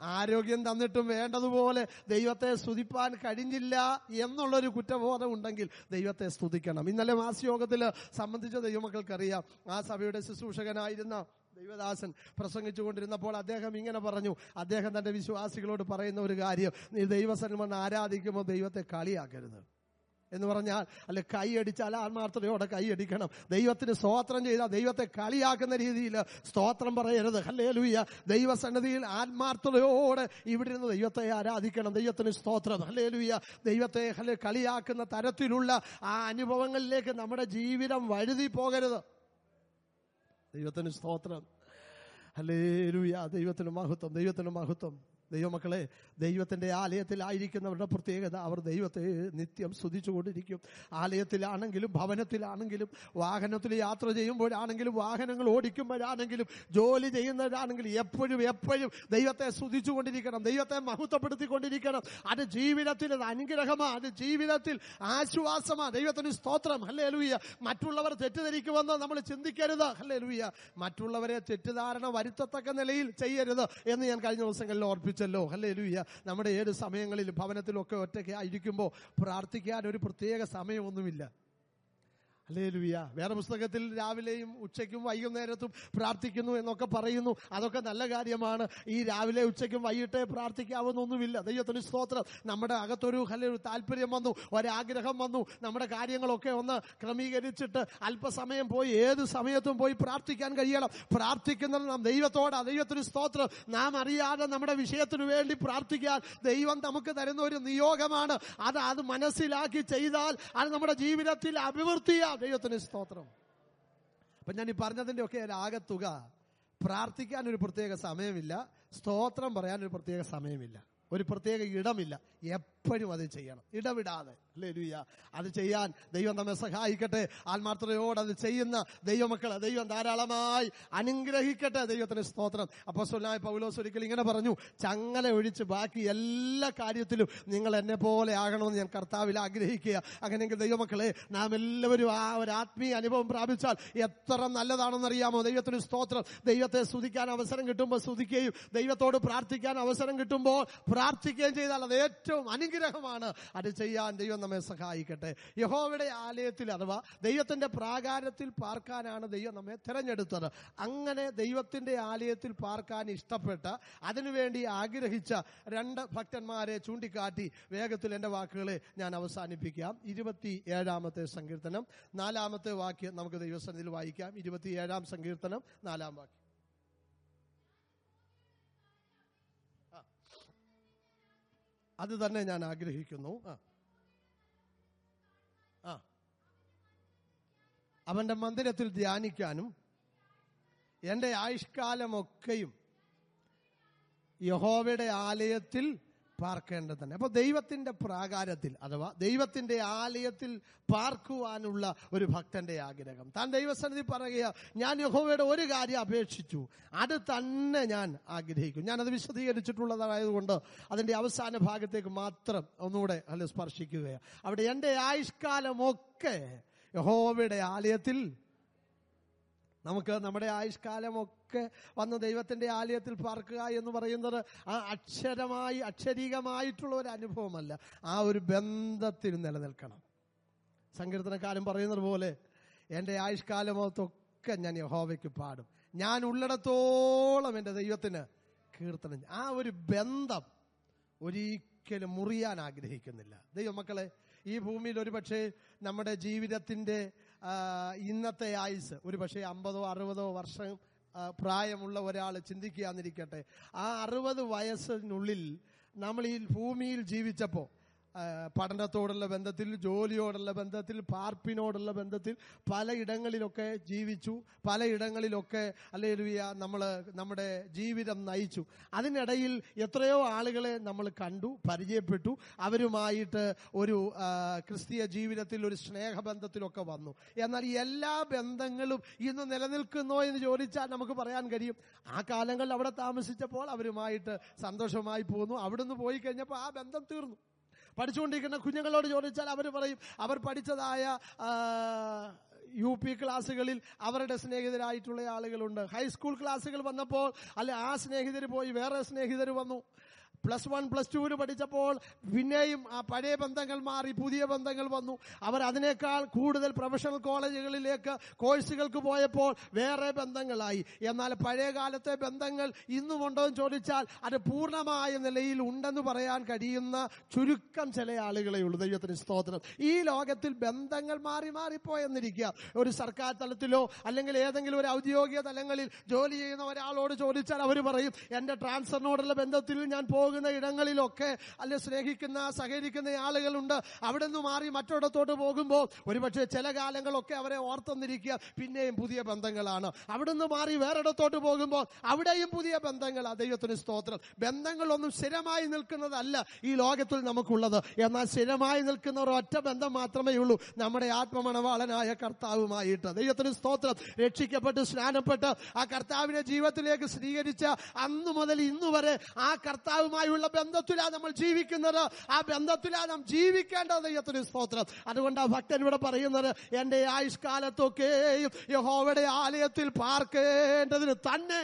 Speaker 1: ആരോഗ്യം തന്നിട്ടും വേണ്ടതുപോലെ ദൈവത്തെ സ്തുതിപ്പാൻ കഴിഞ്ഞില്ല എന്നുള്ളൊരു കുറ്റബോധം ഉണ്ടെങ്കിൽ ദൈവത്തെ സ്തുതിക്കണം. ഇന്നലെ മാസയോഗത്തിൽ സംബന്ധിച്ച ദൈവമക്കൾക്കറിയാം. ആ സഭയുടെ ശുശ്രൂഷകനായിരുന്ന ദൈവദാസൻ പ്രസംഗിച്ചുകൊണ്ടിരുന്നപ്പോൾ അദ്ദേഹം ഇങ്ങനെ പറഞ്ഞു. അദ്ദേഹം തന്റെ വിശ്വാസികളോട് പറയുന്ന ഒരു കാര്യം, നീ ദൈവസന്നിധിയിൽ ആരാധിക്കുമ്പോൾ ദൈവത്തെ കളിയാക്കരുത്. എന്ന് പറഞ്ഞാൽ അല്ലെ കൈയടിച്ചാൽ ആത്മാർത്ഥതയോടെ കൈയടിക്കണം. ദൈവത്തിന് സ്തോത്രം ചെയ്താൽ ദൈവത്തെ കളിയാക്കുന്ന രീതിയിൽ സ്തോത്രം പറയരുത്. ഹല്ലേലൂയ. ദൈവസന്നിധിയിൽ ആത്മാർത്ഥതയോടെ ഇവിടെ ഇരുന്ന് ദൈവത്തെ ആരാധിക്കണം. ദൈവത്തിന് സ്തോത്രം. ഹല്ലേലൂയ. ദൈവത്തെ കളിയാക്കുന്ന തരത്തിലുള്ള ആ അനുഭവങ്ങളിലേക്ക് നമ്മുടെ ജീവിതം വഴുതി പോകരുത്. ദൈവത്തിന് സ്തോത്രം. ഹല്ലേലൂയ. ദൈവത്തിന് മഹത്വം. ദൈവത്തിന് മഹത്വം. ദൈവമക്കളെ, ദൈവത്തിന്റെ ആലയത്തിലായിരിക്കുന്നവരുടെ പ്രത്യേകത, അവർ ദൈവത്തെ നിത്യം സ്തുതിച്ചുകൊണ്ടിരിക്കും. ആലയത്തിലാണെങ്കിലും ഭവനത്തിലാണെങ്കിലും വാഹനത്തിൽ യാത്ര ചെയ്യുമ്പോഴാണെങ്കിലും വാഹനങ്ങൾ ഓടിക്കുമ്പോഴാണെങ്കിലും ജോലി ചെയ്യുന്നവരാണെങ്കിലും എപ്പോഴും ദൈവത്തെ സ്തുതിച്ചുകൊണ്ടിരിക്കണം. ദൈവത്തെ മഹത്വപ്പെടുത്തിക്കൊണ്ടിരിക്കണം. അത് ജീവിതത്തിൽ അനുഗ്രഹമാണ്. അത് ജീവിതത്തിൽ ആശ്വാസമാണ്. ദൈവത്തിന് സ്തോത്രം. ഹല്ലേലൂയ. മറ്റുള്ളവർ തെറ്റിദ്ധരിക്കുമെന്ന് നമ്മൾ ചിന്തിക്കരുത്. ഹല്ലേലൂയ. മറ്റുള്ളവരെ തെറ്റിദ്ധാരണ വരുത്തത്തക്ക നിലയിൽ ചെയ്യരുത് എന്ന് ഞാൻ കഴിഞ്ഞ ദിവസങ്ങളിൽ ഓർപ്പിച്ചല്ലോ. ഹല്ലേലൂയ. നമ്മുടെ ഏത് സമയങ്ങളിലും ഭവനത്തിലൊക്കെ ഒറ്റയ്ക്ക് ആയിരിക്കുമ്പോൾ പ്രാർത്ഥിക്കാൻ ഒരു പ്രത്യേക സമയമൊന്നുമില്ല. ഹല്ലേലൂയ. വേറെ പുസ്തകത്തിൽ രാവിലെയും ഉച്ചയ്ക്കും വൈകുന്നേരത്തും പ്രാർത്ഥിക്കുന്നു എന്നൊക്കെ പറയുന്നു. അതൊക്കെ നല്ല കാര്യമാണ്. ഈ രാവിലെ ഉച്ചയ്ക്കും വൈകിട്ടേ പ്രാർത്ഥിക്കാവുന്നൊന്നുമില്ല. ദൈവത്തിന് സ്തോത്രം. നമ്മുടെ അകത്തൊരു താല്പര്യം വന്നു, ഒരാഗ്രഹം വന്നു, നമ്മുടെ കാര്യങ്ങളൊക്കെ ഒന്ന് ക്രമീകരിച്ചിട്ട് അല്പസമയം പോയി ഏത് സമയത്തും പോയി പ്രാർത്ഥിക്കാൻ കഴിയണം. പ്രാർത്ഥിക്കുന്നത് നാം ദൈവത്തോടാ. ദൈവത്തിന് സ്തോത്രം. നാം അറിയാതെ നമ്മുടെ വിഷയത്തിനു വേണ്ടി പ്രാർത്ഥിക്കാൻ ദൈവം നമുക്ക് തരുന്ന ഒരു നിയോഗമാണ്. അത് മനസ്സിലാക്കി ചെയ്താൽ അത് നമ്മുടെ ജീവിതത്തിൽ അഭിവൃദ്ധിയാണ്. ദൈവത്തിന് സ്തോത്രം. അപ്പൊ ഞാൻ ഈ പറഞ്ഞതിന്റെ ഒക്കെ ആകത്തുക, പ്രാർത്ഥിക്കാൻ ഒരു പ്രത്യേക സമയമില്ല, സ്തോത്രം പറയാൻ ഒരു പ്രത്യേക സമയമില്ല, ഒരു പ്രത്യേക ഇടമില്ല. എപ്പോഴും അത് ചെയ്യണം, ഇടവിടാതെ. ഹല്ലേലൂയ. അത് ചെയ്യാൻ ദൈവം നമ്മെ സഹായിക്കട്ടെ. ആത്മാർത്ഥതയോടെ അത് ചെയ്യുന്ന ദൈവമക്കളെ ദൈവം ധാരാളമായി അനുഗ്രഹിക്കട്ടെ. ദൈവത്തിന് സ്തോത്രം. അപ്പോസ്തലനായ പൗലോസ് ഒരിക്കൽ ഇങ്ങനെ പറഞ്ഞു, ചങ്ങല ഒഴിച്ച് ബാക്കി എല്ലാ കാര്യത്തിലും നിങ്ങൾ എന്നെ പോലെ ആകണമെന്ന് ഞാൻ കർത്താവിൽ ആഗ്രഹിക്കുക. അങ്ങനെയെങ്കിൽ ദൈവമക്കളെ, നാം എല്ലാവരും ആ ഒരു ആത്മീയ അനുഭവം പ്രാപിച്ചാൽ എത്ര നല്ലതാണെന്നറിയാമോ? ദൈവത്തിന് സ്തോത്രം. ദൈവത്തെ സ്തുതിക്കാൻ അവസരം കിട്ടുമ്പോൾ സ്തുതിക്കുകയും ദൈവത്തോട് പ്രാർത്ഥിക്കാൻ അവസരം കിട്ടുമ്പോൾ പ്രാർത്ഥിക്കുകയും ചെയ്താൽ അത് ഏറ്റവും അനുഗ്രഹമാണ്. അത് ചെയ്യാൻ ദൈവം നമ്മെ സഹായിക്കട്ടെ. യഹോവയുടെ ആലയത്തിൽ അഥവാ ദൈവത്തിന്റെ പ്രാകാരത്തിൽ പാർക്കാനാണ് ദൈവം നമ്മെ തിരഞ്ഞെടുത്തത്. അങ്ങനെ ദൈവത്തിന്റെ ആലയത്തിൽ പാർക്കാൻ ഇഷ്ടപ്പെട്ട, അതിനുവേണ്ടി ആഗ്രഹിച്ച 2 ഭക്തന്മാരെ ചൂണ്ടിക്കാട്ടി വേഗത്തിൽ എന്റെ വാക്കുകളെ ഞാൻ അവസാനിപ്പിക്കാം. 27-ാമത്തെ സങ്കീർത്തനം 4-ാമത്തെ വാക്യം നമുക്ക് ദൈവസന്നിധിയിൽ വായിക്കാം. 27-ാം സങ്കീർത്തനം 4-ാം വാക്യം. അത് തന്നെ ഞാൻ ആഗ്രഹിക്കുന്നു. അവന്റെ മന്ദിരത്തിൽ ധ്യാനിക്കാനും എന്റെ ആയുഷ്കാലമൊക്കെയും യഹോവയുടെ ആലയത്തിൽ പാർക്കേണ്ടത് തന്നെ. അപ്പൊ ദൈവത്തിന്റെ പ്രാകാരത്തിൽ അഥവാ ദൈവത്തിന്റെ ആലയത്തിൽ പാർക്കുവാനുള്ള ഒരു ഭക്തന്റെ ആഗ്രഹം. താൻ ദൈവസന്നിധി പറയുക, ഞാൻ യഹോവയുടെ ഒരു കാര്യം അപേക്ഷിച്ചു, അത് തന്നെ ഞാൻ ആഗ്രഹിക്കും. ഞാനത് വിശദീകരിച്ചിട്ടുള്ളതായതുകൊണ്ട് അതിന്റെ അവസാന ഭാഗത്തേക്ക് മാത്രം ഒന്നുകൂടെ സ്പർശിക്കുകയാണ്. അവിടെ എന്റെ ആയുഷ്കാലമൊക്കെ യഹോവയുടെ ആലയത്തിൽ, നമുക്ക് നമ്മുടെ ആയുഷ്കാലമൊക്കെ വന്ന് ദൈവത്തിന്റെ ആലയത്തിൽ പാർക്കുക എന്ന് പറയുന്നത് ആ അക്ഷരീകമായിട്ടുള്ള ഒരു അനുഭവമല്ല. ആ ഒരു ബന്ധത്തിൽ നിലനിൽക്കണം. സങ്കീർത്തനക്കാരൻ പറയുന്നത് പോലെ എൻ്റെ ആയുഷ്കാലമൊക്കെ ഞാൻ യഹോവയ്ക്ക് പാടും, ഞാൻ ഉള്ളിടത്തോളം എൻ്റെ ദൈവത്തിന് കീർത്തനം. ആ ഒരു ബന്ധം ഒരിക്കലും മുറിയാൻ ആഗ്രഹിക്കുന്നില്ല. ദൈവമക്കളെ, ഈ ഭൂമിയിൽ ഒരുപക്ഷെ നമ്മുടെ ജീവിതത്തിന്റെ ഇന്നത്തെ ആയുസ് ഒരുപക്ഷെ 50-60 വർഷം പ്രായമുള്ള ഒരാൾ ചിന്തിക്കുകയെന്നിരിക്കട്ടെ. ആ 60 വയസ്സിനുള്ളിൽ നമ്മൾ ഈ ഭൂമിയിൽ ജീവിച്ചപ്പോൾ പഠനത്തോടുള്ള ബന്ധത്തിൽ, ജോലിയോടുള്ള ബന്ധത്തിൽ, പാർപ്പിനോടുള്ള ബന്ധത്തിൽ പലയിടങ്ങളിലൊക്കെ ജീവിച്ചു, പലയിടങ്ങളിലൊക്കെ ഹല്ലേലൂയ നമ്മൾ നമ്മുടെ ജീവിതം നയിച്ചു. അതിനിടയിൽ എത്രയോ ആളുകളെ നമ്മൾ കണ്ടു, പരിചയപ്പെട്ടു, അവരുമായിട്ട് ഒരു ക്രിസ്തീയ ജീവിതത്തിൽ ഒരു സ്നേഹബന്ധത്തിലൊക്കെ വന്നു. എന്നാൽ എല്ലാ ബന്ധങ്ങളും ഇന്ന് നിലനിൽക്കുന്നോ എന്ന് ചോദിച്ചാൽ നമുക്ക് പറയാൻ കഴിയും, ആ കാലങ്ങളിൽ അവിടെ താമസിച്ചപ്പോൾ അവരുമായിട്ട് സന്തോഷമായി പോന്നു, അവിടുന്ന് പോയി കഴിഞ്ഞപ്പോൾ ആ ബന്ധം തീർന്നു. പഠിച്ചുകൊണ്ടിരിക്കുന്ന കുഞ്ഞുങ്ങളോട് ചോദിച്ചാൽ അവർ പറയും, അവർ പഠിച്ചതായ UP ക്ലാസ്സുകളിൽ അവരുടെ സ്നേഹിതരായിട്ടുള്ള ആളുകളുണ്ട്. ഹൈസ്കൂൾ ക്ലാസ്സുകൾ വന്നപ്പോൾ ആ സ്നേഹിതർ പോയി വേറെ സ്നേഹിതർ വന്നു. +1 +2 പഠിച്ചപ്പോൾ പിന്നെയും ആ പഴയ ബന്ധങ്ങൾ മാറി പുതിയ ബന്ധങ്ങൾ വന്നു. അവർ അതിനേക്കാൾ കൂടുതൽ പ്രൊഫഷണൽ കോളേജുകളിലേക്ക് കോഴ്സുകൾക്ക് പോയപ്പോൾ വേറെ ബന്ധങ്ങളായി. എന്നാൽ പഴയ കാലത്തെ ബന്ധങ്ങൾ ഇന്നുമുണ്ടോ എന്ന് ചോദിച്ചാൽ അത് പൂർണ്ണമായ നിലയിൽ ഉണ്ടെന്ന് പറയാൻ കഴിയുന്ന ചുരുക്കം ചില ആളുകളെ ഉള്ളൂ. ദൈവത്തിന് സ്തോത്രം. ഈ ലോകത്തിൽ ബന്ധങ്ങൾ മാറി മാറിപ്പോയെന്നിരിക്കുക. ഒരു സർക്കാർ തലത്തിലോ അല്ലെങ്കിൽ ഏതെങ്കിലും ഒരു ഔദ്യോഗിക തലങ്ങളിൽ ജോലി ചെയ്യുന്ന ഒരാളോട് ചോദിച്ചാൽ അവർ പറയും, എന്റെ ട്രാൻസ്ഫറിനോടുള്ള ബന്ധത്തിൽ ഞാൻ പോകുന്ന ഇടങ്ങളിലൊക്കെ അല്ലെ സ്നേഹിക്കുന്ന സഹകരിക്കുന്ന ആളുകളുണ്ട്. അവിടെ നിന്ന് മാറി മറ്റൊരിടത്തോട്ട് പോകുമ്പോൾ ഒരുപക്ഷെ ചില കാലങ്ങളൊക്കെ അവരെ ഓർത്തെന്നിരിക്കുക, പിന്നെയും പുതിയ ബന്ധങ്ങളാണ്. അവിടെ നിന്ന് മാറി വേറെടത്തോട്ട് പോകുമ്പോൾ അവിടെയും പുതിയ ബന്ധങ്ങളാണ്. ദൈവത്തിന് സ്തോത്രം. ബന്ധങ്ങളൊന്നും സ്ഥിരമായി നിൽക്കുന്നതല്ല ഈ ലോകത്തിൽ നമുക്കുള്ളത്. എന്നാൽ സ്ഥിരമായി നിൽക്കുന്ന ഒരൊറ്റ ബന്ധം മാത്രമേ ഉള്ളൂ, നമ്മുടെ ആത്മമണവാളനായ കർത്താവുമായിട്ട്. ദൈവത്തിന് സ്തോത്രം. രക്ഷിക്കപ്പെട്ട് സ്നാനപ്പെട്ട് ആ കർത്താവിനെ ജീവിതത്തിലേക്ക് സ്വീകരിച്ച അന്നു മുതൽ ഇന്നു വരെ ആ കർത്താവുമായുള്ള ബന്ധത്തിലാണ് നമ്മൾ ജീവിക്കുന്നത്. ആ ബന്ധത്തിലാണ് നാം ജീവിക്കേണ്ടത്. ദൈവത്തിന് സ്തോത്രം. അതുകൊണ്ട് ആ ഭക്തൻ ഇവിടെ പറയുന്നത്, എന്റെ ആയുഷ്കാലത്തൊക്കെയും യഹോവയുടെ ആലയത്തിൽ പാർക്കേണ്ടതിന് തന്നെ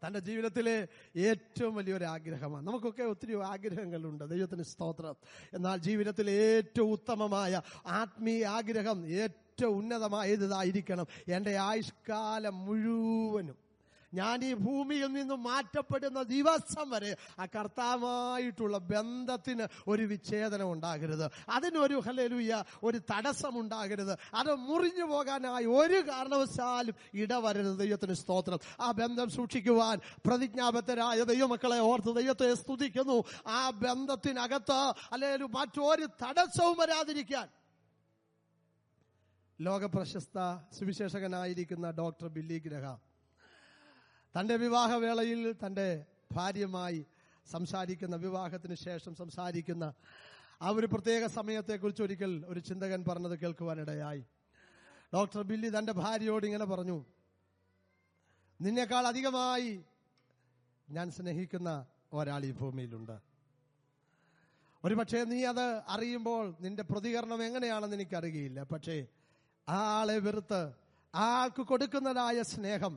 Speaker 1: തന്റെ ജീവിതത്തിലെ ഏറ്റവും വലിയൊരു ആഗ്രഹമാണ്. നമുക്കൊക്കെ ഒത്തിരി ആഗ്രഹങ്ങളുണ്ട്. ദൈവത്തിന് സ്തോത്രം. എന്നാൽ ജീവിതത്തിലെ ഏറ്റവും ഉത്തമമായ ആത്മീയ ആഗ്രഹം, ഏറ്റവും ഉന്നതമായതായിരിക്കണം, എൻ്റെ ആയുഷ്കാലം മുഴുവനും ഞാൻ ഈ ഭൂമിയിൽ നിന്നും മാറ്റപ്പെടുന്ന ദിവസം വരെ ആ കർത്താവുമായിട്ടുള്ള ബന്ധത്തിന് ഒരു വിച്ഛേദനം ഉണ്ടാകരുത്. അതിനൊരു ഹല്ലേലൂയ ഒരു തടസ്സം ഉണ്ടാകരുത്. അത് മുറിഞ്ഞു പോകാനായി ഒരു കാരണവശാലും ഇടവരരുത്. ദൈവത്തിന് സ്തോത്രം. ആ ബന്ധം സൂക്ഷിക്കുവാൻ പ്രതിജ്ഞാബദ്ധരായ ദൈവമക്കളെ ഓർത്ത് ദൈവത്തെ സ്തുതിക്കുന്നു. ആ ബന്ധത്തിനകത്ത് അല്ലെങ്കിൽ മറ്റൊരു തടസ്സവും വരാതിരിക്കാൻ ലോകപ്രശസ്ത സുവിശേഷകനായിരിക്കുന്ന ഡോക്ടർ ബില്ലി ഗ്രഹാം തന്റെ വിവാഹവേളയിൽ തന്റെ ഭാര്യയുമായി സംസാരിക്കുന്ന, വിവാഹത്തിന് ശേഷം സംസാരിക്കുന്ന ആ ഒരു പ്രത്യേക സമയത്തെക്കുറിച്ച് ഒരിക്കൽ ഒരു ചിന്തകൻ പറഞ്ഞത് കേൾക്കുവാനിടയായി. ഡോക്ടർ ബില്ലി തന്റെ ഭാര്യയോട് ഇങ്ങനെ പറഞ്ഞു, നിന്നേക്കാൾ അധികമായി ഞാൻ സ്നേഹിക്കുന്ന ഒരാൾ ഈ ഭൂമിയിലുണ്ട്. ഒരുപക്ഷെ നീ അത് അറിയുമ്പോൾ നിന്റെ പ്രതികരണം എങ്ങനെയാണെന്ന് എനിക്കറിയില്ല. പക്ഷേ ആ ആളെ വെറുത്ത് ആൾക്ക് കൊടുക്കുന്നതായ സ്നേഹം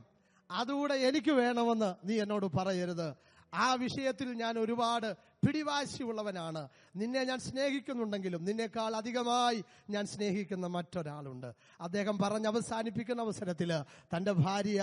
Speaker 1: അതുകൂടെ എനിക്ക് വേണമെന്ന് നീ എന്നോട് പറയരുത്. ആ വിഷയത്തിൽ ഞാൻ ഒരുപാട് പിടിവാശിയുള്ളവനാണ്. നിന്നെ ഞാൻ സ്നേഹിക്കുന്നുണ്ടെങ്കിലും നിന്നേക്കാൾ അധികമായി ഞാൻ സ്നേഹിക്കുന്ന മറ്റൊരാളുണ്ട്. അദ്ദേഹം പറഞ്ഞ് അവസാനിപ്പിക്കുന്ന അവസരത്തിൽ തന്റെ ഭാര്യ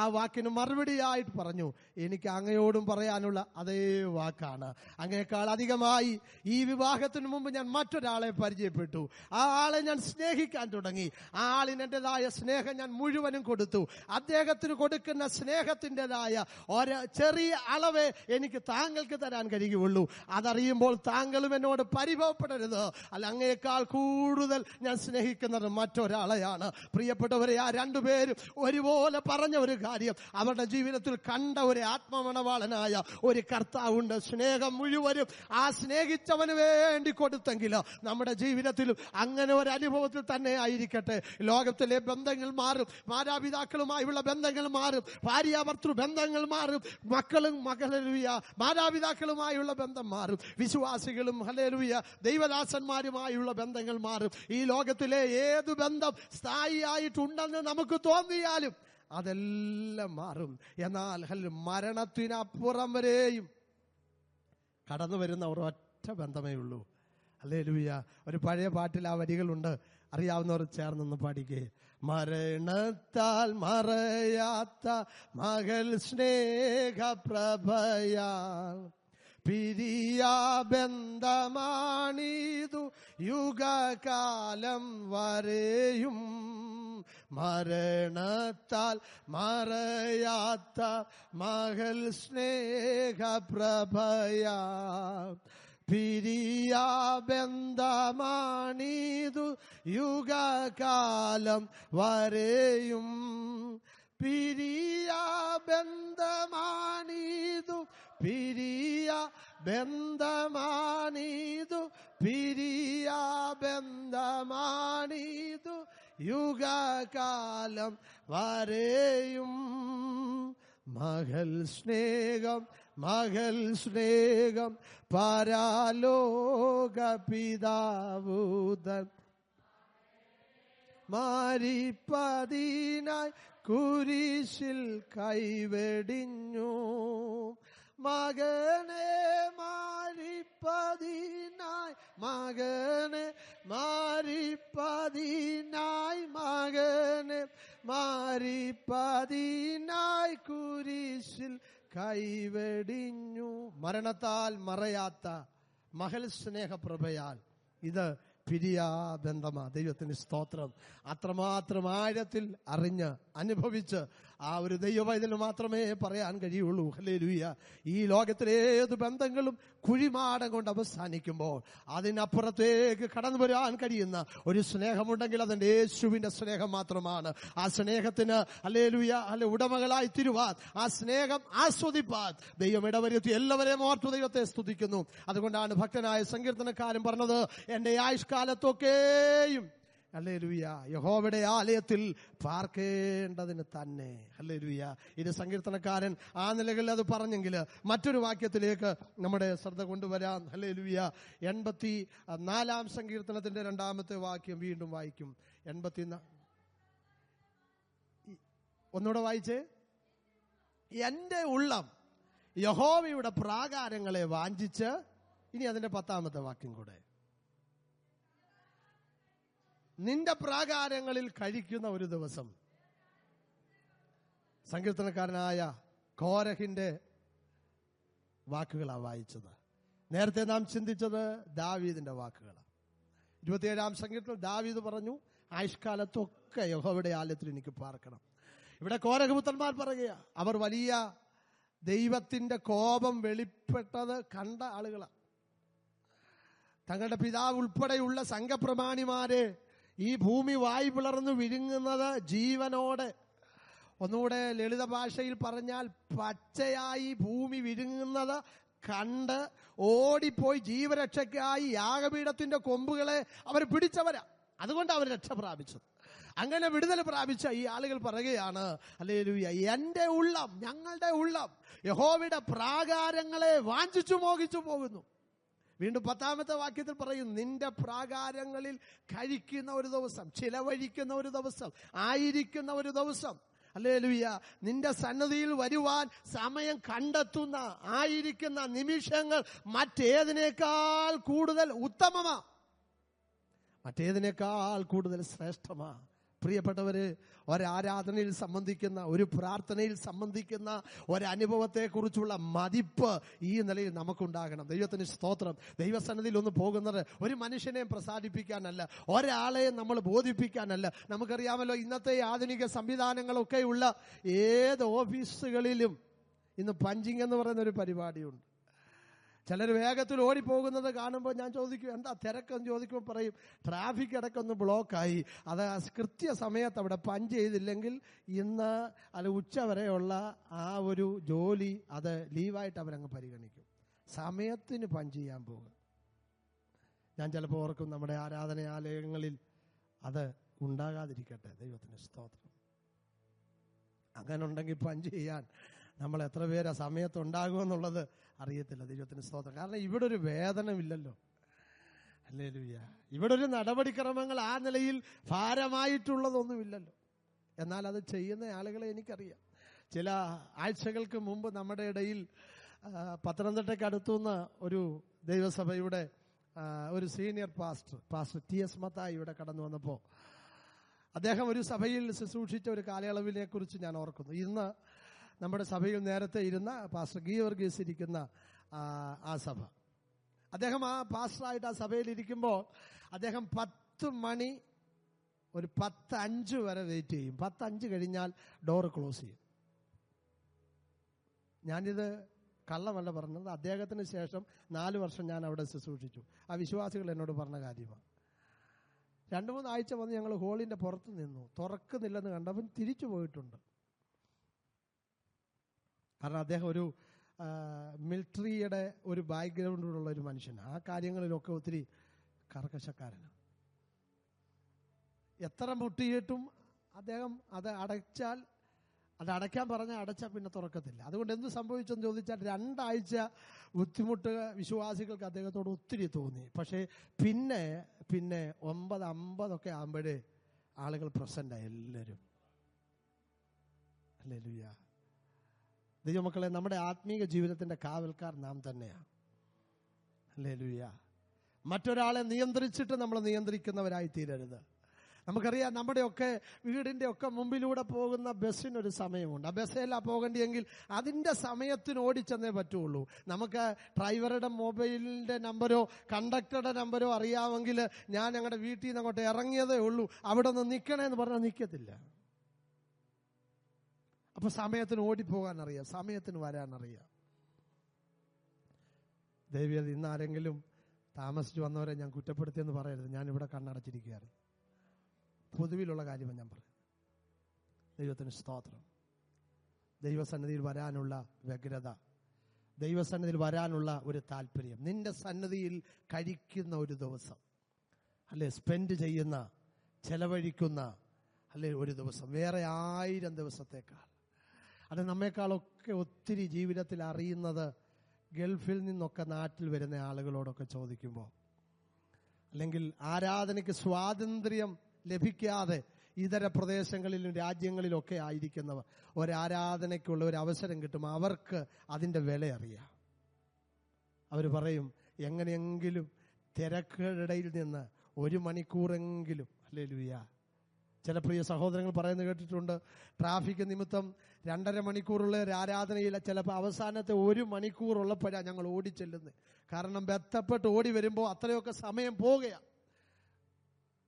Speaker 1: ആ വാക്കിന് മറുപടിയായിട്ട് പറഞ്ഞു, എനിക്ക് അങ്ങയോടും പറയാനുള്ള അതേ വാക്കാണ്. അങ്ങേക്കാൾ അധികമായി ഈ വിവാഹത്തിന് മുമ്പ് ഞാൻ മറ്റൊരാളെ പരിചയപ്പെട്ടു. ആ ആളെ ഞാൻ സ്നേഹിക്കാൻ തുടങ്ങി. ആ ആളിന് എന്റേതായ സ്നേഹം ഞാൻ മുഴുവനും കൊടുത്തു. അദ്ദേഹത്തിന് കൊടുക്കുന്ന സ്നേഹത്തിൻ്റെതായ ഒരു ചെറിയ അളവേ എനിക്ക് താങ്കൾക്ക് തരാൻ കഴിയുള്ളൂ. അതറിയുമ്പോൾ താങ്കളും എന്നോട് പരിഭവപ്പെടരുത്. അല്ല, അങ്ങയേക്കാൾ കൂടുതൽ ഞാൻ സ്നേഹിക്കുന്നത് മറ്റൊരാളെയാണ്. പ്രിയപ്പെട്ടവരെ, ആ രണ്ടുപേരും ഒരുപോലെ പറഞ്ഞ ഒരു കാര്യം, അവരുടെ ജീവിതത്തിൽ കണ്ട ഒരു ആത്മമണവാളനായ ഒരു കർത്താവുണ്ട്. സ്നേഹം മുഴുവനും ആ സ്നേഹിച്ചവന് വേണ്ടി കൊടുത്തെങ്കിൽ നമ്മുടെ ജീവിതത്തിലും അങ്ങനെ ഒരു അനുഭവത്തിൽ തന്നെ ആയിരിക്കട്ടെ. ലോകത്തിലെ ബന്ധങ്ങൾ മാറും, മാതാപിതാക്കളുമായുള്ള ബന്ധങ്ങൾ മാറും, ഭാര്യാഭർത്തൃ ബന്ധങ്ങൾ മാറും, മക്കളും മകളുയ മാതാപിതാക്കളുമായുള്ള ബന്ധം മാറും, വിശ്വാസികളും ഹല്ലേലൂയ ദൈവദാസന്മാരുമായുള്ള ബന്ധങ്ങൾ മാറും. ഈ ലോകത്തിലെ ഏത് ബന്ധം സ്ഥായിയായിട്ടുണ്ടെന്ന് നമുക്ക് തോന്നിയാലും അതെല്ലാം മാറും. എന്നാൽ മരണത്തിനപ്പുറം വരെയും കടന്നു വരുന്ന ഒരൊറ്റ ബന്ധമേ ഉള്ളൂ. ഹല്ലേലൂയ. ഒരു പഴയ പാട്ടിൽ ആ വരികളുണ്ട്, അറിയാവുന്നവർ ചേർന്നൊന്ന് പാടിക്കേ. മരണത്താൽ മറയാത്ത മകൾ സ്നേഹപ്രഭയാൽ പിരിയാ ബന്ധമാണിതു യുഗകാലം വരെയും. മരണത്താൽ മറയാത്ത മകൾ സ്നേഹപ്രഭയാ പിരിയാ ബന്ധമാണിതു യുഗകാലം വരെയും. പിരിയാ ബന്ധമാണിതു, പിരിയാ ബന്ധമാണിതു, പിരിയാ ബന്ധമാണിതു യുഗകാലം വരെയും. മകൾ സ്നേഹം, മകൾ സ്നേഹം പരലോക പിതാവുതൻ മാരിപ്പതിനായി കുരിശിൽ കൈവെടിഞ്ഞു. മകനെ മാരിപ്പതിനായി, മകനെ മാരിപ്പതിനായി, മകനെ മാരിപ്പതിനായി കുരിശിൽ കൈവെടിഞ്ഞു. മരണത്താൽ മറയാത്ത മഹൽ സ്നേഹപ്രഭയാൽ ഇത് പിരിയാ ബന്ധമാ. ദൈവത്തിന് സ്തോത്രം. അത്രമാത്രം ആഴത്തിൽ അറിഞ്ഞ് അനുഭവിച്ച് ആ ഒരു ദൈവവൈതൽ മാത്രമേ പറയാൻ കഴിയുള്ളൂ. ഹല്ലേലൂയ. ഈ ലോകത്തിലെ ഏത് ബന്ധങ്ങളും കുഴിമാടം കൊണ്ട് അവസാനിക്കുമ്പോൾ അതിനപ്പുറത്തേക്ക് കടന്നു വരാൻ കഴിയുന്ന ഒരു സ്നേഹമുണ്ടെങ്കിൽ അതിന്റെ യേശുവിന്റെ സ്നേഹം മാത്രമാണ്. ആ സ്നേഹത്തിന് ഹല്ലേലൂയ ഉടമകളായി തീരുവാൻ, ആ സ്നേഹം ആസ്വദിപ്പാൻ ദൈവം ഇടവരുത്തി എല്ലാവരെയും ഓർത്തു ദൈവത്തെ സ്തുതിക്കുന്നു. അതുകൊണ്ടാണ് ഭക്തനായ സങ്കീർത്തനക്കാരൻ പറഞ്ഞത്, എന്റെ ആയുഷ്കാലത്തൊക്കെയും ഹല്ലേലൂയ യഹോവയുടെ ആലയത്തിൽ പാർക്കേണ്ടതിന് തന്നെ. ഹല്ലേലൂയ. ഇത് സങ്കീർത്തനക്കാരൻ ആ നിലകളിൽ അത് പറഞ്ഞെങ്കിൽ മറ്റൊരു വാക്യത്തിലേക്ക് നമ്മുടെ ശ്രദ്ധ കൊണ്ടുവരാം. ഹല്ലേലൂയ. 84 സങ്കീർത്തനത്തിന്റെ 2-ാമത്തെ വാക്യം വീണ്ടും വായിക്കും. 84 ഒന്നുകൂടെ വായിച്ചേ. എന്റെ ഉള്ളം യഹോവയുടെ പ്രാകാരങ്ങളെ വാഞ്ചിച്ച്. ഇനി അതിന്റെ 10-ാമത്തെ വാക്യം കൂടെ. നിന്റെ പ്രാകാരങ്ങളിൽ കഴിക്കുന്ന ഒരു ദിവസം. സങ്കീർത്തനക്കാരനായ കോരഹിന്റെ വാക്കുകളാണ് വായിച്ചത്. നേരത്തെ നാം ചിന്തിച്ചത് ദാവീദിന്റെ വാക്കുകളാണ്. 27-ാം സങ്കീർത്തനം ദാവീദ് പറഞ്ഞു, ആയുഷ്കാലത്തൊക്കെ യഹോവയുടെ ആലയത്തിൽ എനിക്ക് പാർക്കണം. ഇവിടെ കോരഹപുത്രന്മാർ പറയുക, അവർ വലിയ ദൈവത്തിന്റെ കോപം വെളിപ്പെട്ടത് കണ്ട ആളുകളാണ്. തങ്ങളുടെ പിതാവ് ഉൾപ്പെടെയുള്ള സംഘപ്രമാണിമാരെ ഈ ഭൂമി വായ് പിളർന്ന് വിഴുങ്ങുന്നത് ജീവനോടെ, ഒന്നുകൂടെ ലളിത ഭാഷയിൽ പറഞ്ഞാൽ പച്ചയായി ഭൂമി വിഴുങ്ങുന്നത് കണ്ട് ഓടിപ്പോയി ജീവരക്ഷയ്ക്കായി യാഗപീഠത്തിന്റെ കൊമ്പുകളെ അവർ പിടിച്ചവരാ. അതുകൊണ്ട് അവർ രക്ഷ പ്രാപിച്ചത്. അങ്ങനെ വിടുതൽ പ്രാപിച്ച ഈ ആളുകൾ പറയുകയാണ്, ഹല്ലേലൂയ, എന്റെ ഉള്ളം, ഞങ്ങളുടെ ഉള്ളം യഹോവയുടെ പ്രാകാരങ്ങളെ വാഞ്ചിച്ചു മോഹിച്ചു പോകുന്നു. വീണ്ടും 10-ാമത്തെ വാക്യത്തിൽ പറയും, നിന്റെ പ്രാകാരങ്ങളിൽ കഴിക്കുന്ന ഒരു ദിവസം, ചിലവഴിക്കുന്ന ഒരു ദിവസം, ആയിരിക്കുന്ന ഒരു ദിവസം. ഹല്ലേലൂയ. നിന്റെ സന്നിധിയിൽ വരുവാൻ സമയം കണ്ടെത്തുന്ന, ആയിരിക്കുന്ന നിമിഷങ്ങൾ മറ്റേതിനേക്കാൾ കൂടുതൽ ഉത്തമമാ, മറ്റേതിനേക്കാൾ കൂടുതൽ ശ്രേഷ്ഠമാ. പ്രിയപ്പെട്ടവര്, ഒരാരാധനയിൽ സംബന്ധിക്കുന്ന, ഒരു പ്രാർത്ഥനയിൽ സംബന്ധിക്കുന്ന ഒരനുഭവത്തെ കുറിച്ചുള്ള മതിപ്പ് ഈ നിലയിൽ നമുക്കുണ്ടാകണം. ദൈവത്തിന് സ്തോത്രം. ദൈവസന്നിധിയിൽ ഒന്ന് പോകുന്നത് ഒരു മനുഷ്യനെയും പ്രസാദിപ്പിക്കാനല്ല, ഒരാളെയും നമ്മൾ ബോധിപ്പിക്കാനല്ല. നമുക്കറിയാമല്ലോ, ഇന്നത്തെ ആധുനിക സംവിധാനങ്ങളൊക്കെയുള്ള ഏത് ഓഫീസുകളിലും ഇന്ന് പഞ്ചിങ് എന്ന് പറയുന്ന ഒരു പരിപാടിയുണ്ട്. ചിലർ വേഗത്തിൽ ഓടിപ്പോകുന്നത് കാണുമ്പോൾ ഞാൻ ചോദിക്കും, എന്താ തിരക്കെന്ന് ചോദിക്കുമ്പോൾ പറയും, ട്രാഫിക് ഇടയ്ക്കൊന്ന് ബ്ലോക്കായി, അത് കൃത്യസമയത്ത് അവിടെ പഞ്ച് ചെയ്തില്ലെങ്കിൽ ഇന്ന് അത് ഉച്ച വരെയുള്ള ആ ഒരു ജോലി അത് ലീവായിട്ട് അവരങ്ങ് പരിഗണിക്കും. സമയത്തിന് പഞ്ച് ചെയ്യാൻ പോകും. ഞാൻ ചിലപ്പോൾ ഓർക്കും, നമ്മുടെ ആരാധനാലയങ്ങളിൽ അത് ഉണ്ടാകാതിരിക്കട്ടെ. ദൈവത്തിന് സ്തോത്രം. അങ്ങനെ ഉണ്ടെങ്കിൽ പഞ്ച് ചെയ്യാൻ നമ്മൾ എത്ര പേര് ആ സമയത്തുണ്ടാകുമെന്നുള്ളത് അറിയത്തില്ല. ദൈവത്തിന് സ്തോത്രം. കാരണം ഇവിടെ ഒരു വേതനമില്ലല്ലോ. ഹല്ലേലൂയ. ഇവിടെ ഒരു നടപടിക്രമങ്ങൾ ആ നിലയിൽ ഭാരമായിട്ടുള്ളതൊന്നുമില്ലല്ലോ. എന്നാൽ അത് ചെയ്യുന്ന ആളുകളെ എനിക്കറിയാം. ചില ആഴ്ചകൾക്ക് മുമ്പ് നമ്മുടെ ഇടയിൽ പത്തനംതിട്ടയ്ക്ക് അടുത്തുനിന്ന് ഒരു ദൈവസഭയുടെ ഒരു സീനിയർ പാസ്റ്റർ TS മത്തായി ഇവിടെ കടന്നു വന്നപ്പോൾ അദ്ദേഹം ഒരു സഭയിൽ ശുശ്രൂഷിച്ച ഒരു കാലയളവിനെ കുറിച്ച് ഞാൻ ഓർക്കുന്നു. ഇന്ന് നമ്മുടെ സഭയിൽ നേരത്തെ ഇരുന്ന പാസ്റ്റർ ഗീവർഗീസ് ഇരിക്കുന്ന ആ സഭ, അദ്ദേഹം ആ പാസ്റ്ററായിട്ട് ആ സഭയിൽ ഇരിക്കുമ്പോൾ അദ്ദേഹം 10 മണി ഒരു 10:05 വരെ വെയിറ്റ് ചെയ്യും. 10:05 കഴിഞ്ഞാൽ ഡോർ ക്ലോസ് ചെയ്യും. ഞാനിത് കള്ളമല്ല പറഞ്ഞത്. അദ്ദേഹത്തിന് ശേഷം 4 വർഷം ഞാൻ അവിടെ ശുശ്രൂഷിച്ചു. ആ വിശ്വാസികൾ എന്നോട് പറഞ്ഞ കാര്യമാണ്. 2-3 ആഴ്ച വന്ന് ഞങ്ങൾ ഹോളിന്റെ പുറത്ത് നിന്നു. തുറക്കുന്നില്ലെന്ന് കണ്ടപ്പോൾ തിരിച്ചു പോയിട്ടുണ്ട്. കാരണം അദ്ദേഹം ഒരു മിലിറ്ററിയുടെ ഒരു ബാക്ക്ഗ്രൗണ്ടിലുള്ള ഒരു മനുഷ്യനാണ്. ആ കാര്യങ്ങളിലൊക്കെ ഒത്തിരി കർക്കശക്കാരനാണ്. എത്ര മുട്ടിയിട്ടും അദ്ദേഹം അത് അടച്ചാൽ, അത് അടയ്ക്കാൻ പറഞ്ഞാൽ അടച്ചാൽ പിന്നെ തുറക്കത്തില്ല. അതുകൊണ്ട് എന്ത് സംഭവിച്ചെന്ന് ചോദിച്ചാൽ 2 ആഴ്ച ബുദ്ധിമുട്ട് വിശ്വാസികൾക്ക് അദ്ദേഹത്തോട് ഒത്തിരി തോന്നി. പക്ഷേ പിന്നെ 9:50 ആകുമ്പോഴേ ആളുകൾ പ്രസന്റായി എല്ലാവരും. ഹല്ലേലൂയ. ദൈവമക്കളെ, നമ്മുടെ ആത്മീക ജീവിതത്തിന്റെ കാവൽക്കാർ നാം തന്നെയാണ്. ഹല്ലേലൂയ. മറ്റൊരാളെ നിയന്ത്രിച്ചിട്ട് നമ്മൾ നിയന്ത്രിക്കുന്നവരായി തീരരുത്. നമുക്കറിയാം, നമ്മുടെയൊക്കെ വീടിന്റെ ഒക്കെ മുമ്പിലൂടെ പോകുന്ന ബസ്സിനൊരു സമയമുണ്ട്. ആ ബസ്സിലാ പോകേണ്ടിയെങ്കിൽ അതിന്റെ സമയത്തിന് ഓടിച്ചെന്നേ പറ്റുള്ളൂ. നമുക്ക് ഡ്രൈവറുടെ മൊബൈലിന്റെ നമ്പരോ കണ്ടക്ടറുടെ നമ്പരോ അറിയാമെങ്കിൽ ഞാൻ ഞങ്ങളുടെ വീട്ടിൽ നിന്ന് അങ്ങോട്ട് ഇറങ്ങിയതേ ഉള്ളൂ, അവിടെ ഒന്ന് നിൽക്കണേന്ന് പറഞ്ഞാൽ നിൽക്കത്തില്ല. അപ്പൊ സമയത്തിന് ഓടിപ്പോകാൻ അറിയാം, സമയത്തിന് വരാനറിയാം. ദൈവം ഇന്ന് ആരെങ്കിലും താമസിച്ചു വന്നവരെ ഞാൻ കുറ്റപ്പെടുത്തിയെന്ന് പറയരുത്. ഞാനിവിടെ കണ്ണടച്ചിരിക്കുകയായിരുന്നു. പൊതുവിലുള്ള കാര്യമാണ് ഞാൻ പറയുന്നത്. ദൈവത്തിന് സ്തോത്രം. ദൈവസന്നിധിയിൽ വരാനുള്ള വ്യഗ്രത, ദൈവസന്നിധിയിൽ വരാനുള്ള ഒരു താല്പര്യം, നിന്റെ സന്നിധിയിൽ കഴിക്കുന്ന ഒരു ദിവസം, അല്ലെ സ്പെൻഡ് ചെയ്യുന്ന, ചെലവഴിക്കുന്ന, അല്ലെ ഒരു ദിവസം വേറെ 1000 ദിവസത്തേക്കാൾ. അത് നമ്മെക്കാളൊക്കെ ഒത്തിരി ജീവിതത്തിൽ അറിയുന്നത് ഗൾഫിൽ നിന്നൊക്കെ നാട്ടിൽ വരുന്ന ആളുകളോടൊക്കെ ചോദിക്കുമ്പോൾ, അല്ലെങ്കിൽ ആരാധനയ്ക്ക് സ്വാതന്ത്ര്യം ലഭിക്കാതെ ഇതര പ്രദേശങ്ങളിലും രാജ്യങ്ങളിലൊക്കെ ആയിരിക്കുന്നവർ ഒരാരാധനയ്ക്കുള്ള ഒരു അവസരം കിട്ടും, അവർക്ക് അതിൻ്റെ വില അറിയാം. അവർ പറയും, എങ്ങനെയെങ്കിലും തിരക്കുകളിടയിൽ നിന്ന് 1 മണിക്കൂറെങ്കിലും, ഹല്ലേലൂയ. ചില പ്രിയ സഹോദരങ്ങൾ പറയുന്നത് കേട്ടിട്ടുണ്ട്, ട്രാഫിക് നിമിത്തം 2.5 മണിക്കൂറുള്ള ഒരു ആരാധനയിൽ ചിലപ്പോൾ അവസാനത്തെ 1 മണിക്കൂർ ഉള്ളപ്പോഴാണ് ഞങ്ങൾ ഓടിച്ചെല്ലുന്നത്. കാരണം ബന്ധപ്പെട്ട് ഓടി വരുമ്പോൾ അത്രയൊക്കെ സമയം പോവുകയാണ്.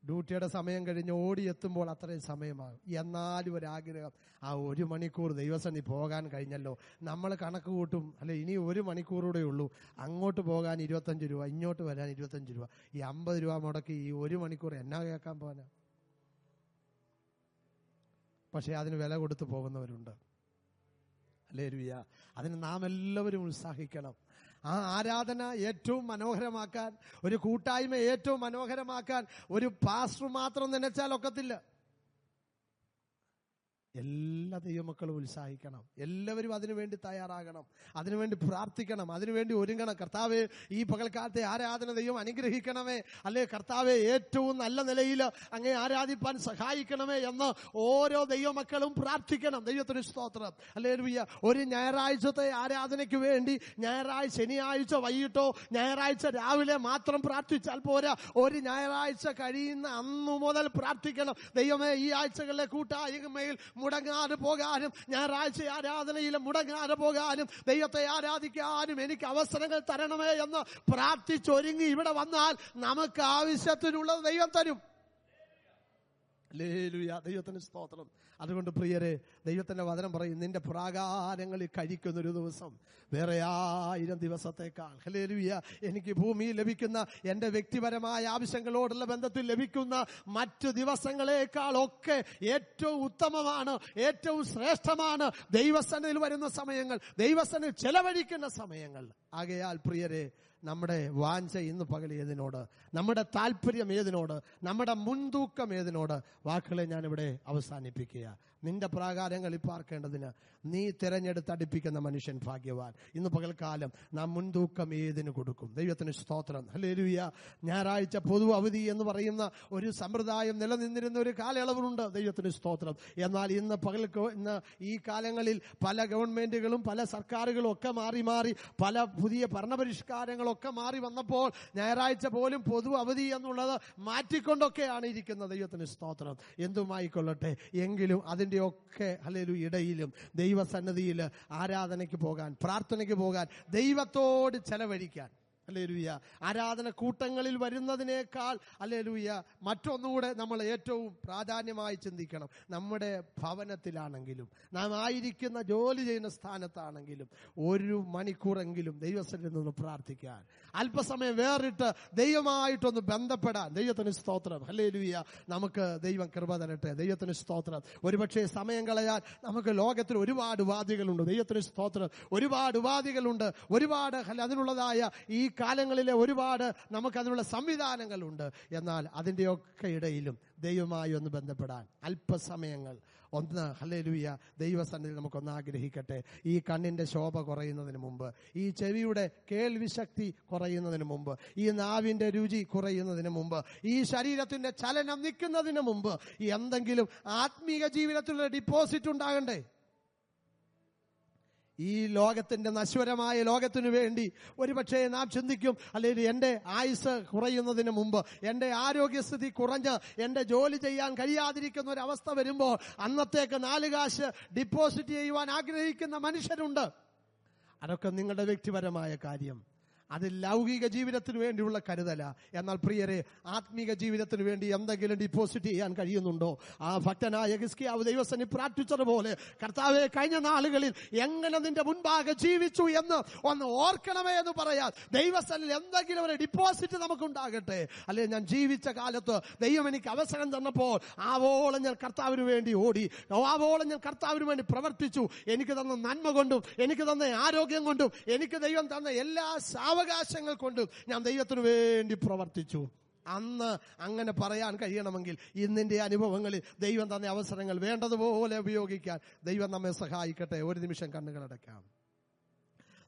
Speaker 1: ഡ്യൂട്ടിയുടെ സമയം കഴിഞ്ഞ് ഓടിയെത്തുമ്പോൾ അത്രയും സമയമാകും. എന്നാലും ഒരാഗ്രഹം, ആ 1 മണിക്കൂർ ദൈവസന്നിധി പോകാൻ കഴിഞ്ഞല്ലോ. നമ്മൾ കണക്ക് കൂട്ടും, അല്ലെ ഇനി 1 മണിക്കൂറൂടെ ഉള്ളൂ, അങ്ങോട്ട് പോകാൻ 25 രൂപ, ഇങ്ങോട്ട് വരാൻ 25 രൂപ, ഈ 50 രൂപ മുടക്കി ഈ 1 മണിക്കൂർ എന്നാ കേൾക്കാൻ പോകാനാ? പക്ഷെ അതിന് വില കൊടുത്തു പോകുന്നവരുണ്ട്. ഹല്ലേലൂയ. അതിന് നാം എല്ലാവരും ഉത്സാഹിക്കണം. ആ ആരാധന ഏറ്റവും മനോഹരമാക്കാൻ, ഒരു കൂട്ടായ്മ ഏറ്റവും മനോഹരമാക്കാൻ ഒരു പാസ്റ്റർ മാത്രം നനച്ചാൽ ഒക്കത്തില്ല. എല്ലാ ദൈവമക്കളും ഉത്സാഹിക്കണം. എല്ലാവരും അതിനുവേണ്ടി തയ്യാറാകണം, അതിനുവേണ്ടി പ്രാർത്ഥിക്കണം, അതിനുവേണ്ടി ഒരുങ്ങണം. കർത്താവേ, ഈ പകൽക്കാലത്തെ ആരാധന ദൈവം അനുഗ്രഹിക്കണമേ, അല്ലെ കർത്താവെ ഏറ്റവും നല്ല നിലയിൽ അങ്ങേ ആരാധിപ്പാൻ സഹായിക്കണമേ എന്ന് ഓരോ ദൈവമക്കളും പ്രാർത്ഥിക്കണം. ദൈവത്തിന് സ്തോത്രം. ഹല്ലേലൂയ. ഒരു ഞായറാഴ്ചത്തെ ആരാധനയ്ക്ക് വേണ്ടി ശനിയാഴ്ച വൈകിട്ടോ ഞായറാഴ്ച രാവിലെ മാത്രം പ്രാർത്ഥിച്ചാൽ പോരാ. ഒരു ഞായറാഴ്ച കഴിയുന്ന അന്നു മുതൽ പ്രാർത്ഥിക്കണം. ദൈവമേ, ഈ ആഴ്ചകളിലെ കൂട്ടായ്മയിൽ മുടങ്ങാതെ പോകാനും, ഞായറാഴ്ച ആരാധനയിൽ മുടങ്ങാതെ പോകാനും, ദൈവത്തെ ആരാധിക്കാനും എനിക്ക് അവസരങ്ങൾ തരണമേ എന്ന് പ്രാർത്ഥിച്ചൊരുങ്ങി ഇവിടെ വന്നാൽ നമുക്ക് ആവശ്യത്തിനുള്ളത് ദൈവം തരും. ഹല്ലേലൂയ. ദൈവത്തിന് സ്തോത്രം. അതുകൊണ്ട് പ്രിയരെ, ദൈവത്തിന്റെ വചനം പറയും, നിന്റെ പ്രാകാരങ്ങളിൽ കഴിക്കുന്നൊരു ദിവസം വേറെ 1000 ദിവസത്തേക്കാൾ. ഹല്ലേലൂയ. എനിക്ക് ഭൂമിയിൽ ലഭിക്കുന്ന എന്റെ വ്യക്തിപരമായ ആവശ്യങ്ങളോടുള്ള ബന്ധത്തിൽ ലഭിക്കുന്ന മറ്റു ദിവസങ്ങളെക്കാൾ ഒക്കെ ഏറ്റവും ഉത്തമമാണ്, ഏറ്റവും ശ്രേഷ്ഠമാണ് ദൈവസന്നിധിയിൽ വരുന്ന സമയങ്ങൾ, ദൈവസന്നിധിയിൽ ചെലവഴിക്കുന്ന സമയങ്ങൾ. ആകയാൽ പ്രിയരെ, നമ്മുടെ വാഞ്ച ഇന്ന് പകൽ ഏതിനോട്, നമ്മുടെ താല്പര്യം ഏതിനോട്, നമ്മുടെ മുൻതൂക്കം ഏതിനോട്? വാക്കുകളെ ഞാനിവിടെ അവസാനിപ്പിക്കുക. നിന്റെ പ്രാകാരങ്ങളിൽ പാർക്കേണ്ടതിന് നീ തിരഞ്ഞെടുത്തടിപ്പിക്കുന്ന മനുഷ്യൻ ഭാഗ്യവാൻ. ഇന്ന് പകൽക്കാലം നാം മുൻതൂക്കം ഏതിന് കൊടുക്കും? ദൈവത്തിന് സ്തോത്രം. ഹല്ലേലൂയ. ഞായറാഴ്ച പൊതു അവധി എന്ന് പറയുന്ന ഒരു സമ്പ്രദായം നിലനിന്നിരുന്ന ഒരു കാലയളവുണ്ട്. ദൈവത്തിന് സ്തോത്രം. എന്നാൽ ഇന്ന് ഈ കാലങ്ങളിൽ പല ഗവൺമെന്റുകളും പല സർക്കാരുകളും ഒക്കെ മാറി പല പുതിയ ഭരണപരിഷ്കാരങ്ങളൊക്കെ മാറി വന്നപ്പോൾ ഞായറാഴ്ച പോലും പൊതു അവധി എന്നുള്ളത് മാറ്റിക്കൊണ്ടൊക്കെയാണ് ഇരിക്കുന്നത്. ദൈവത്തിന് സ്തോത്രം. എന്തുമായിക്കൊള്ളട്ടെ, എങ്കിലും അതിന്റെ ഒക്കെ ഹല്ലേലൂയ ഇടയിലും ദൈവസന്നിധിയിൽ ആരാധനയ്ക്ക് പോകാൻ, പ്രാർത്ഥനയ്ക്ക് പോകാൻ, ദൈവത്തോട് ചെലവഴിക്കാൻ, ഹല്ലേലൂയ, ആരാധന കൂട്ടങ്ങളിൽ വരുന്നതിനേക്കാൾ ഹല്ലേലൂയ മറ്റൊന്നുകൂടെ നമ്മൾ ഏറ്റവും പ്രാധാന്യമായി ചിന്തിക്കണം. നമ്മുടെ ഭവനത്തിലാണെങ്കിലും നാം ആയിരിക്കുന്ന ജോലി ചെയ്യുന്ന സ്ഥാനത്താണെങ്കിലും 1 മണിക്കൂറെങ്കിലും ദൈവസന്നിധിയിൽ നിന്ന് പ്രാർത്ഥിക്കാൻ, അല്പസമയം വേറിട്ട് ദൈവമായിട്ടൊന്ന് ബന്ധപ്പെടാൻ. ദൈവത്തിന് സ്തോത്രം. ഹല്ലേലൂയ. നമുക്ക് ദൈവം കൃപ തരട്ടെ. ദൈവത്തിന് സ്തോത്രം. ഒരുപക്ഷെ സമയം കളയാൻ നമുക്ക് ലോകത്തിൽ ഒരുപാട് ഉപാധികളുണ്ട്. ദൈവത്തിന് സ്തോത്രം. ഒരുപാട് ഉപാധികളുണ്ട്, ഒരുപാട് അതിനുള്ളതായ ഈ കാലങ്ങളിലെ ഒരുപാട് നമുക്കതിനുള്ള സംവിധാനങ്ങളുണ്ട്. എന്നാൽ അതിൻ്റെയൊക്കെ ഇടയിലും ദൈവമായി ഒന്ന് ബന്ധപ്പെടാൻ അല്പസമയങ്ങൾ ഒന്ന് ഹല്ലേലൂയ ദൈവസന്നിധിയിൽ നമുക്കൊന്ന് ആഗ്രഹിക്കട്ടെ. ഈ കണ്ണിന്റെ ശോഭ കുറയുന്നതിന് മുമ്പ്, ഈ ചെവിയുടെ കേൾവി ശക്തി കുറയുന്നതിന് മുമ്പ്, ഈ നാവിന്റെ രുചി കുറയുന്നതിന് മുമ്പ്, ഈ ശരീരത്തിന്റെ ചലനം നിൽക്കുന്നതിന് മുമ്പ് എന്തെങ്കിലും ആത്മീക ജീവിതത്തിലുള്ള ഡിപ്പോസിറ്റ് ഉണ്ടാകണ്ടേ? ഈ ലോകത്തിന്റെ നശ്വരമായ ലോകത്തിനു വേണ്ടി ഒരുപക്ഷെ നാം ചിന്തിക്കും, അല്ലെങ്കിൽ എൻ്റെ ആയുസ് കുറയുന്നതിന് മുമ്പ്, എൻ്റെ ആരോഗ്യസ്ഥിതി കുറഞ്ഞ് എൻ്റെ ജോലി ചെയ്യാൻ കഴിയാതിരിക്കുന്ന ഒരു അവസ്ഥ വരുമ്പോൾ അന്നത്തേക്ക് 4 കാശ് ഡിപ്പോസിറ്റ് ചെയ്യുവാൻ ആഗ്രഹിക്കുന്ന മനുഷ്യരുണ്ട്. അതൊക്കെ നിങ്ങളുടെ വ്യക്തിപരമായ കാര്യം. അത് ലൗകിക ജീവിതത്തിന് വേണ്ടിയുള്ള കരുതല. എന്നാൽ പ്രിയരെ, ആത്മീക ജീവിതത്തിന് വേണ്ടി എന്തെങ്കിലും ഡിപ്പോസിറ്റ് ചെയ്യാൻ കഴിയുന്നുണ്ടോ? ആ ഭക്തനായ ഹിസ്കിയാവ് ദൈവസന്നിധിയിൽ പ്രാർത്ഥിച്ചതുപോലെ, കർത്താവേ, കഴിഞ്ഞ നാളുകളിൽ എങ്ങനെ നിന്റെ മുൻപാകെ ജീവിച്ചു എന്ന് ഒന്ന് ഓർക്കണമേ എന്ന് പറയാൻ ദൈവസന്നിധിയിൽ എന്തെങ്കിലും ഒരു ഡിപ്പോസിറ്റ് നമുക്കുണ്ടാകട്ടെ. അല്ലെ, ഞാൻ ജീവിച്ച കാലത്ത് ദൈവം എനിക്ക് അവസരം തന്നപ്പോൾ ആവോളം ഞാൻ കർത്താവിന് വേണ്ടി ഓടി, ആവോളം ഞാൻ കർത്താവിന് വേണ്ടി പ്രവർത്തിച്ചു. എനിക്ക് തന്ന നന്മ കൊണ്ടും എനിക്ക് തന്ന ആരോഗ്യം കൊണ്ടും എനിക്ക് ദൈവം തന്ന എല്ലാ അവകാശങ്ങൾ കൊണ്ടും ഞാൻ ദൈവത്തിനു വേണ്ടി പ്രവർത്തിച്ചു. അന്ന് അങ്ങനെ പറയാൻ കഴിയണമെങ്കിൽ ഇന്നിന്റെ അനുഭവങ്ങളിൽ ദൈവം തന്ന അവസരങ്ങൾ വേണ്ടതുപോലെ ഉപയോഗിക്കാൻ ദൈവം നമ്മെ സഹായിക്കട്ടെ. ഒരു നിമിഷം കണ്ണുകളടയ്ക്കാം,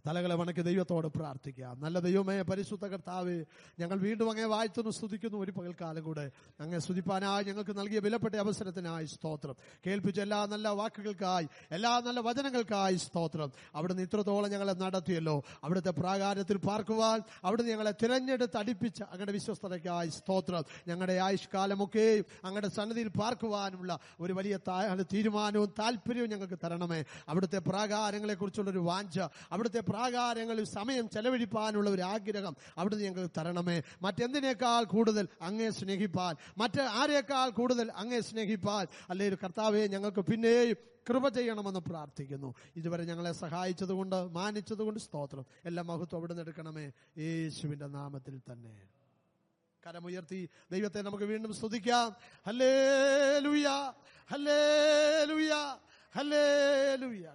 Speaker 1: തലകളെ വണക്കി ദൈവത്തോട് പ്രാർത്ഥിക്കാം. നല്ല ദൈവമേ, പരിശുദ്ധ കർത്താവേ, ഞങ്ങൾ വീണ്ടും അങ്ങേ വാഴ്ത്തുന്നു, സ്തുതിക്കുന്നു. ഒരു പകൽക്കാലം കൂടെ അങ്ങേ സ്തുതിപ്പാനായി ഞങ്ങൾക്ക് നൽകിയ വിലപ്പെട്ട അവസരത്തിനായി സ്തോത്രം. കേൾപ്പിച്ച എല്ലാ നല്ല വാക്കുകൾക്കായി, എല്ലാ നല്ല വചനങ്ങൾക്കായി സ്തോത്രം. അവിടുന്ന് ഇത്രത്തോളം ഞങ്ങളെ നടത്തിയല്ലോ. അവിടുത്തെ പ്രാകാരത്തിൽ പാർക്കുവാൻ അവിടുന്ന് ഞങ്ങളെ തിരഞ്ഞെടുത്ത് അടുപ്പിച്ച അങ്ങയുടെ വിശ്വസ്തതയ്ക്കായി സ്തോത്രം. ഞങ്ങളുടെ ആയുഷ്കാലമൊക്കെ അങ്ങയുടെ സന്നിധിയിൽ പാർക്കുവാനുള്ള ഒരു വലിയ തീരുമാനവും താല്പര്യവും ഞങ്ങൾക്ക് തരണമേ. അവിടുത്തെ പ്രാകാരങ്ങളെ കുറിച്ചുള്ളൊരു വാഞ്ച, അവിടുത്തെ പ്രാകാരങ്ങളിൽ സമയം ചെലവഴിപ്പാനുള്ള ഒരു ആഗ്രഹം അവിടുന്ന് ഞങ്ങൾക്ക് തരണമേ. മറ്റെന്തിനേക്കാൾ കൂടുതൽ അങ്ങേ സ്നേഹിപ്പാൻ, മറ്റ് ആരേക്കാൾ കൂടുതൽ അങ്ങേ സ്നേഹിപ്പാൻ അല്ലെങ്കിൽ കർത്താവെ ഞങ്ങൾക്ക് പിന്നെയും കൃപ ചെയ്യണമെന്ന് പ്രാർത്ഥിക്കുന്നു. ഇതുവരെ ഞങ്ങളെ സഹായിച്ചതുകൊണ്ട്, മാനിച്ചതുകൊണ്ട് സ്തോത്രം. എല്ലാ മഹത്വം അവിടുന്ന് എടുക്കണമേ, യേശുവിന്റെ നാമത്തിൽ തന്നെ. കരമുയർത്തി ദൈവത്തെ നമുക്ക് വീണ്ടും സ്തുതിക്കാം. Hallelujah, hallelujah, hallelujah.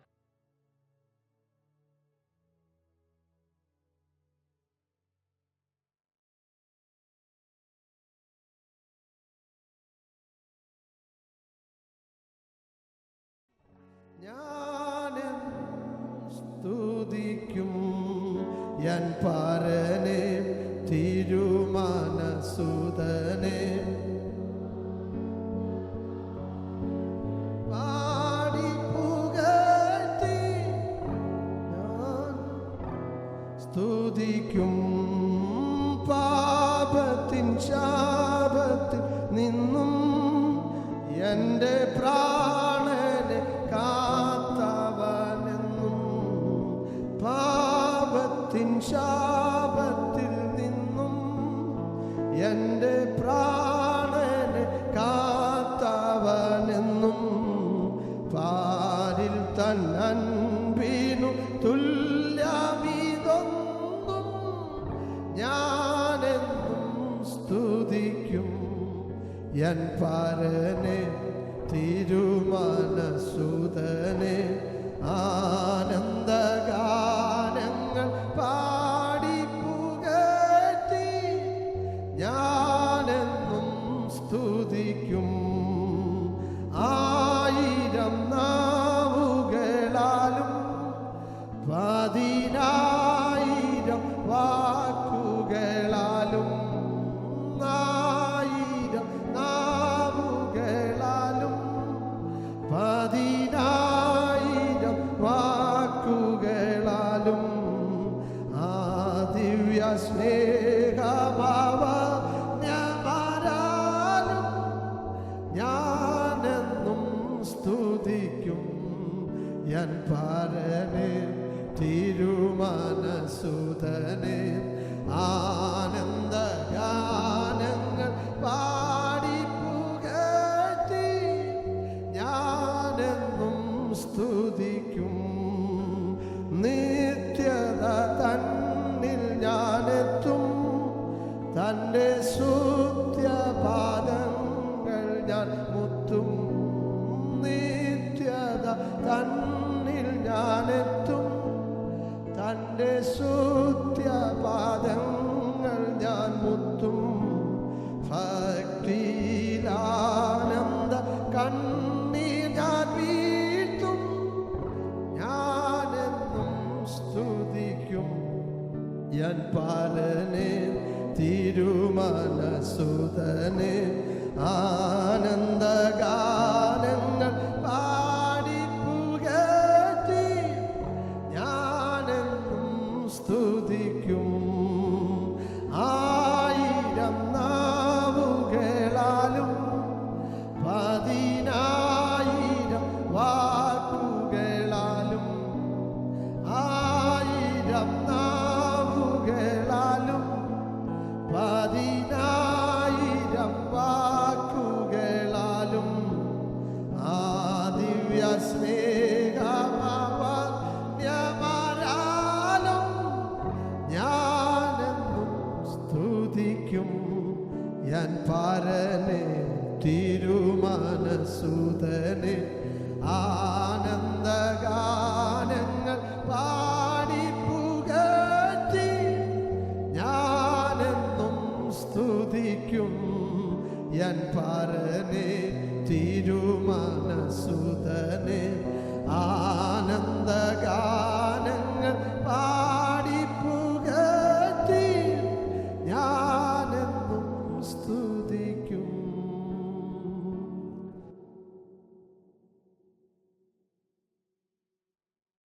Speaker 1: ഞാനും സ്തുതിക്കും ഞാൻ പാരനെ, തിരുമാനസുതനെ, പാടി പുകഴ്ത്തി ഞാൻ സ്തുതിക്കും. പാപത്തിൻ ശാപത്തിൽ നിന്നും എൻ്റെ പ്രാണനെ കാത്തവനെന്നും, പാപത്തിൻ ശാപത്തിൽ നിന്നും എൻ്റെ പ്രാണനെ കാത്തവനെന്നും, പാരിൽ തന്നൻപിനു തുല്യമിതൊന്നും ഞാനെന്നും സ്തുതിക്കും എൻ പാരനെ, തിരുമാനസുതനെ. ആനന്ദഗാനങ്ങൾ പാടി പുകഴ്ത്തി ഞാനെന്നും സ്തുതിക്കും. 1000 നാവുകളാലും 10,000 വാക്കുകളാലും 1000 നാവുകളാലും 10,000 വാക്കുകളാലും ആ ദിവ്യ സ്നേഹമാവരാലും ഞാനെന്നും സ്തുതിക്കും എൻ പാരനെ, തിരുമാനസുതനെ. ആനന്ദഗാനങ്ങൾ പാടി പുകഴ്ത്തി ഞാനെന്നും സ്തുതിക്കും. നിത്യത തന്നിൽ ഞാനെത്തും, തൻ്റെ സ്തുത്യപാദങ്ങൾ ഞാൻ മുത്തും. നിത്യത തന്നിൽ ഞാനെത്തും, തൻ്റെ സ്തുത്യപാദങ്ങൾ ഞാൻ മുത്തും. ഭക്തിയിലാനന്ദ കണ്ണീർ ഞാൻ വീഴ്ത്തും, ഞാനെന്നും സ്തുതിക്കും എൻ പാലനെ, തിരുമാനസുതനെ. ആനന്ദഗാനങ്ങൾ പാടി പുകഴ്ത്തി സുതനെ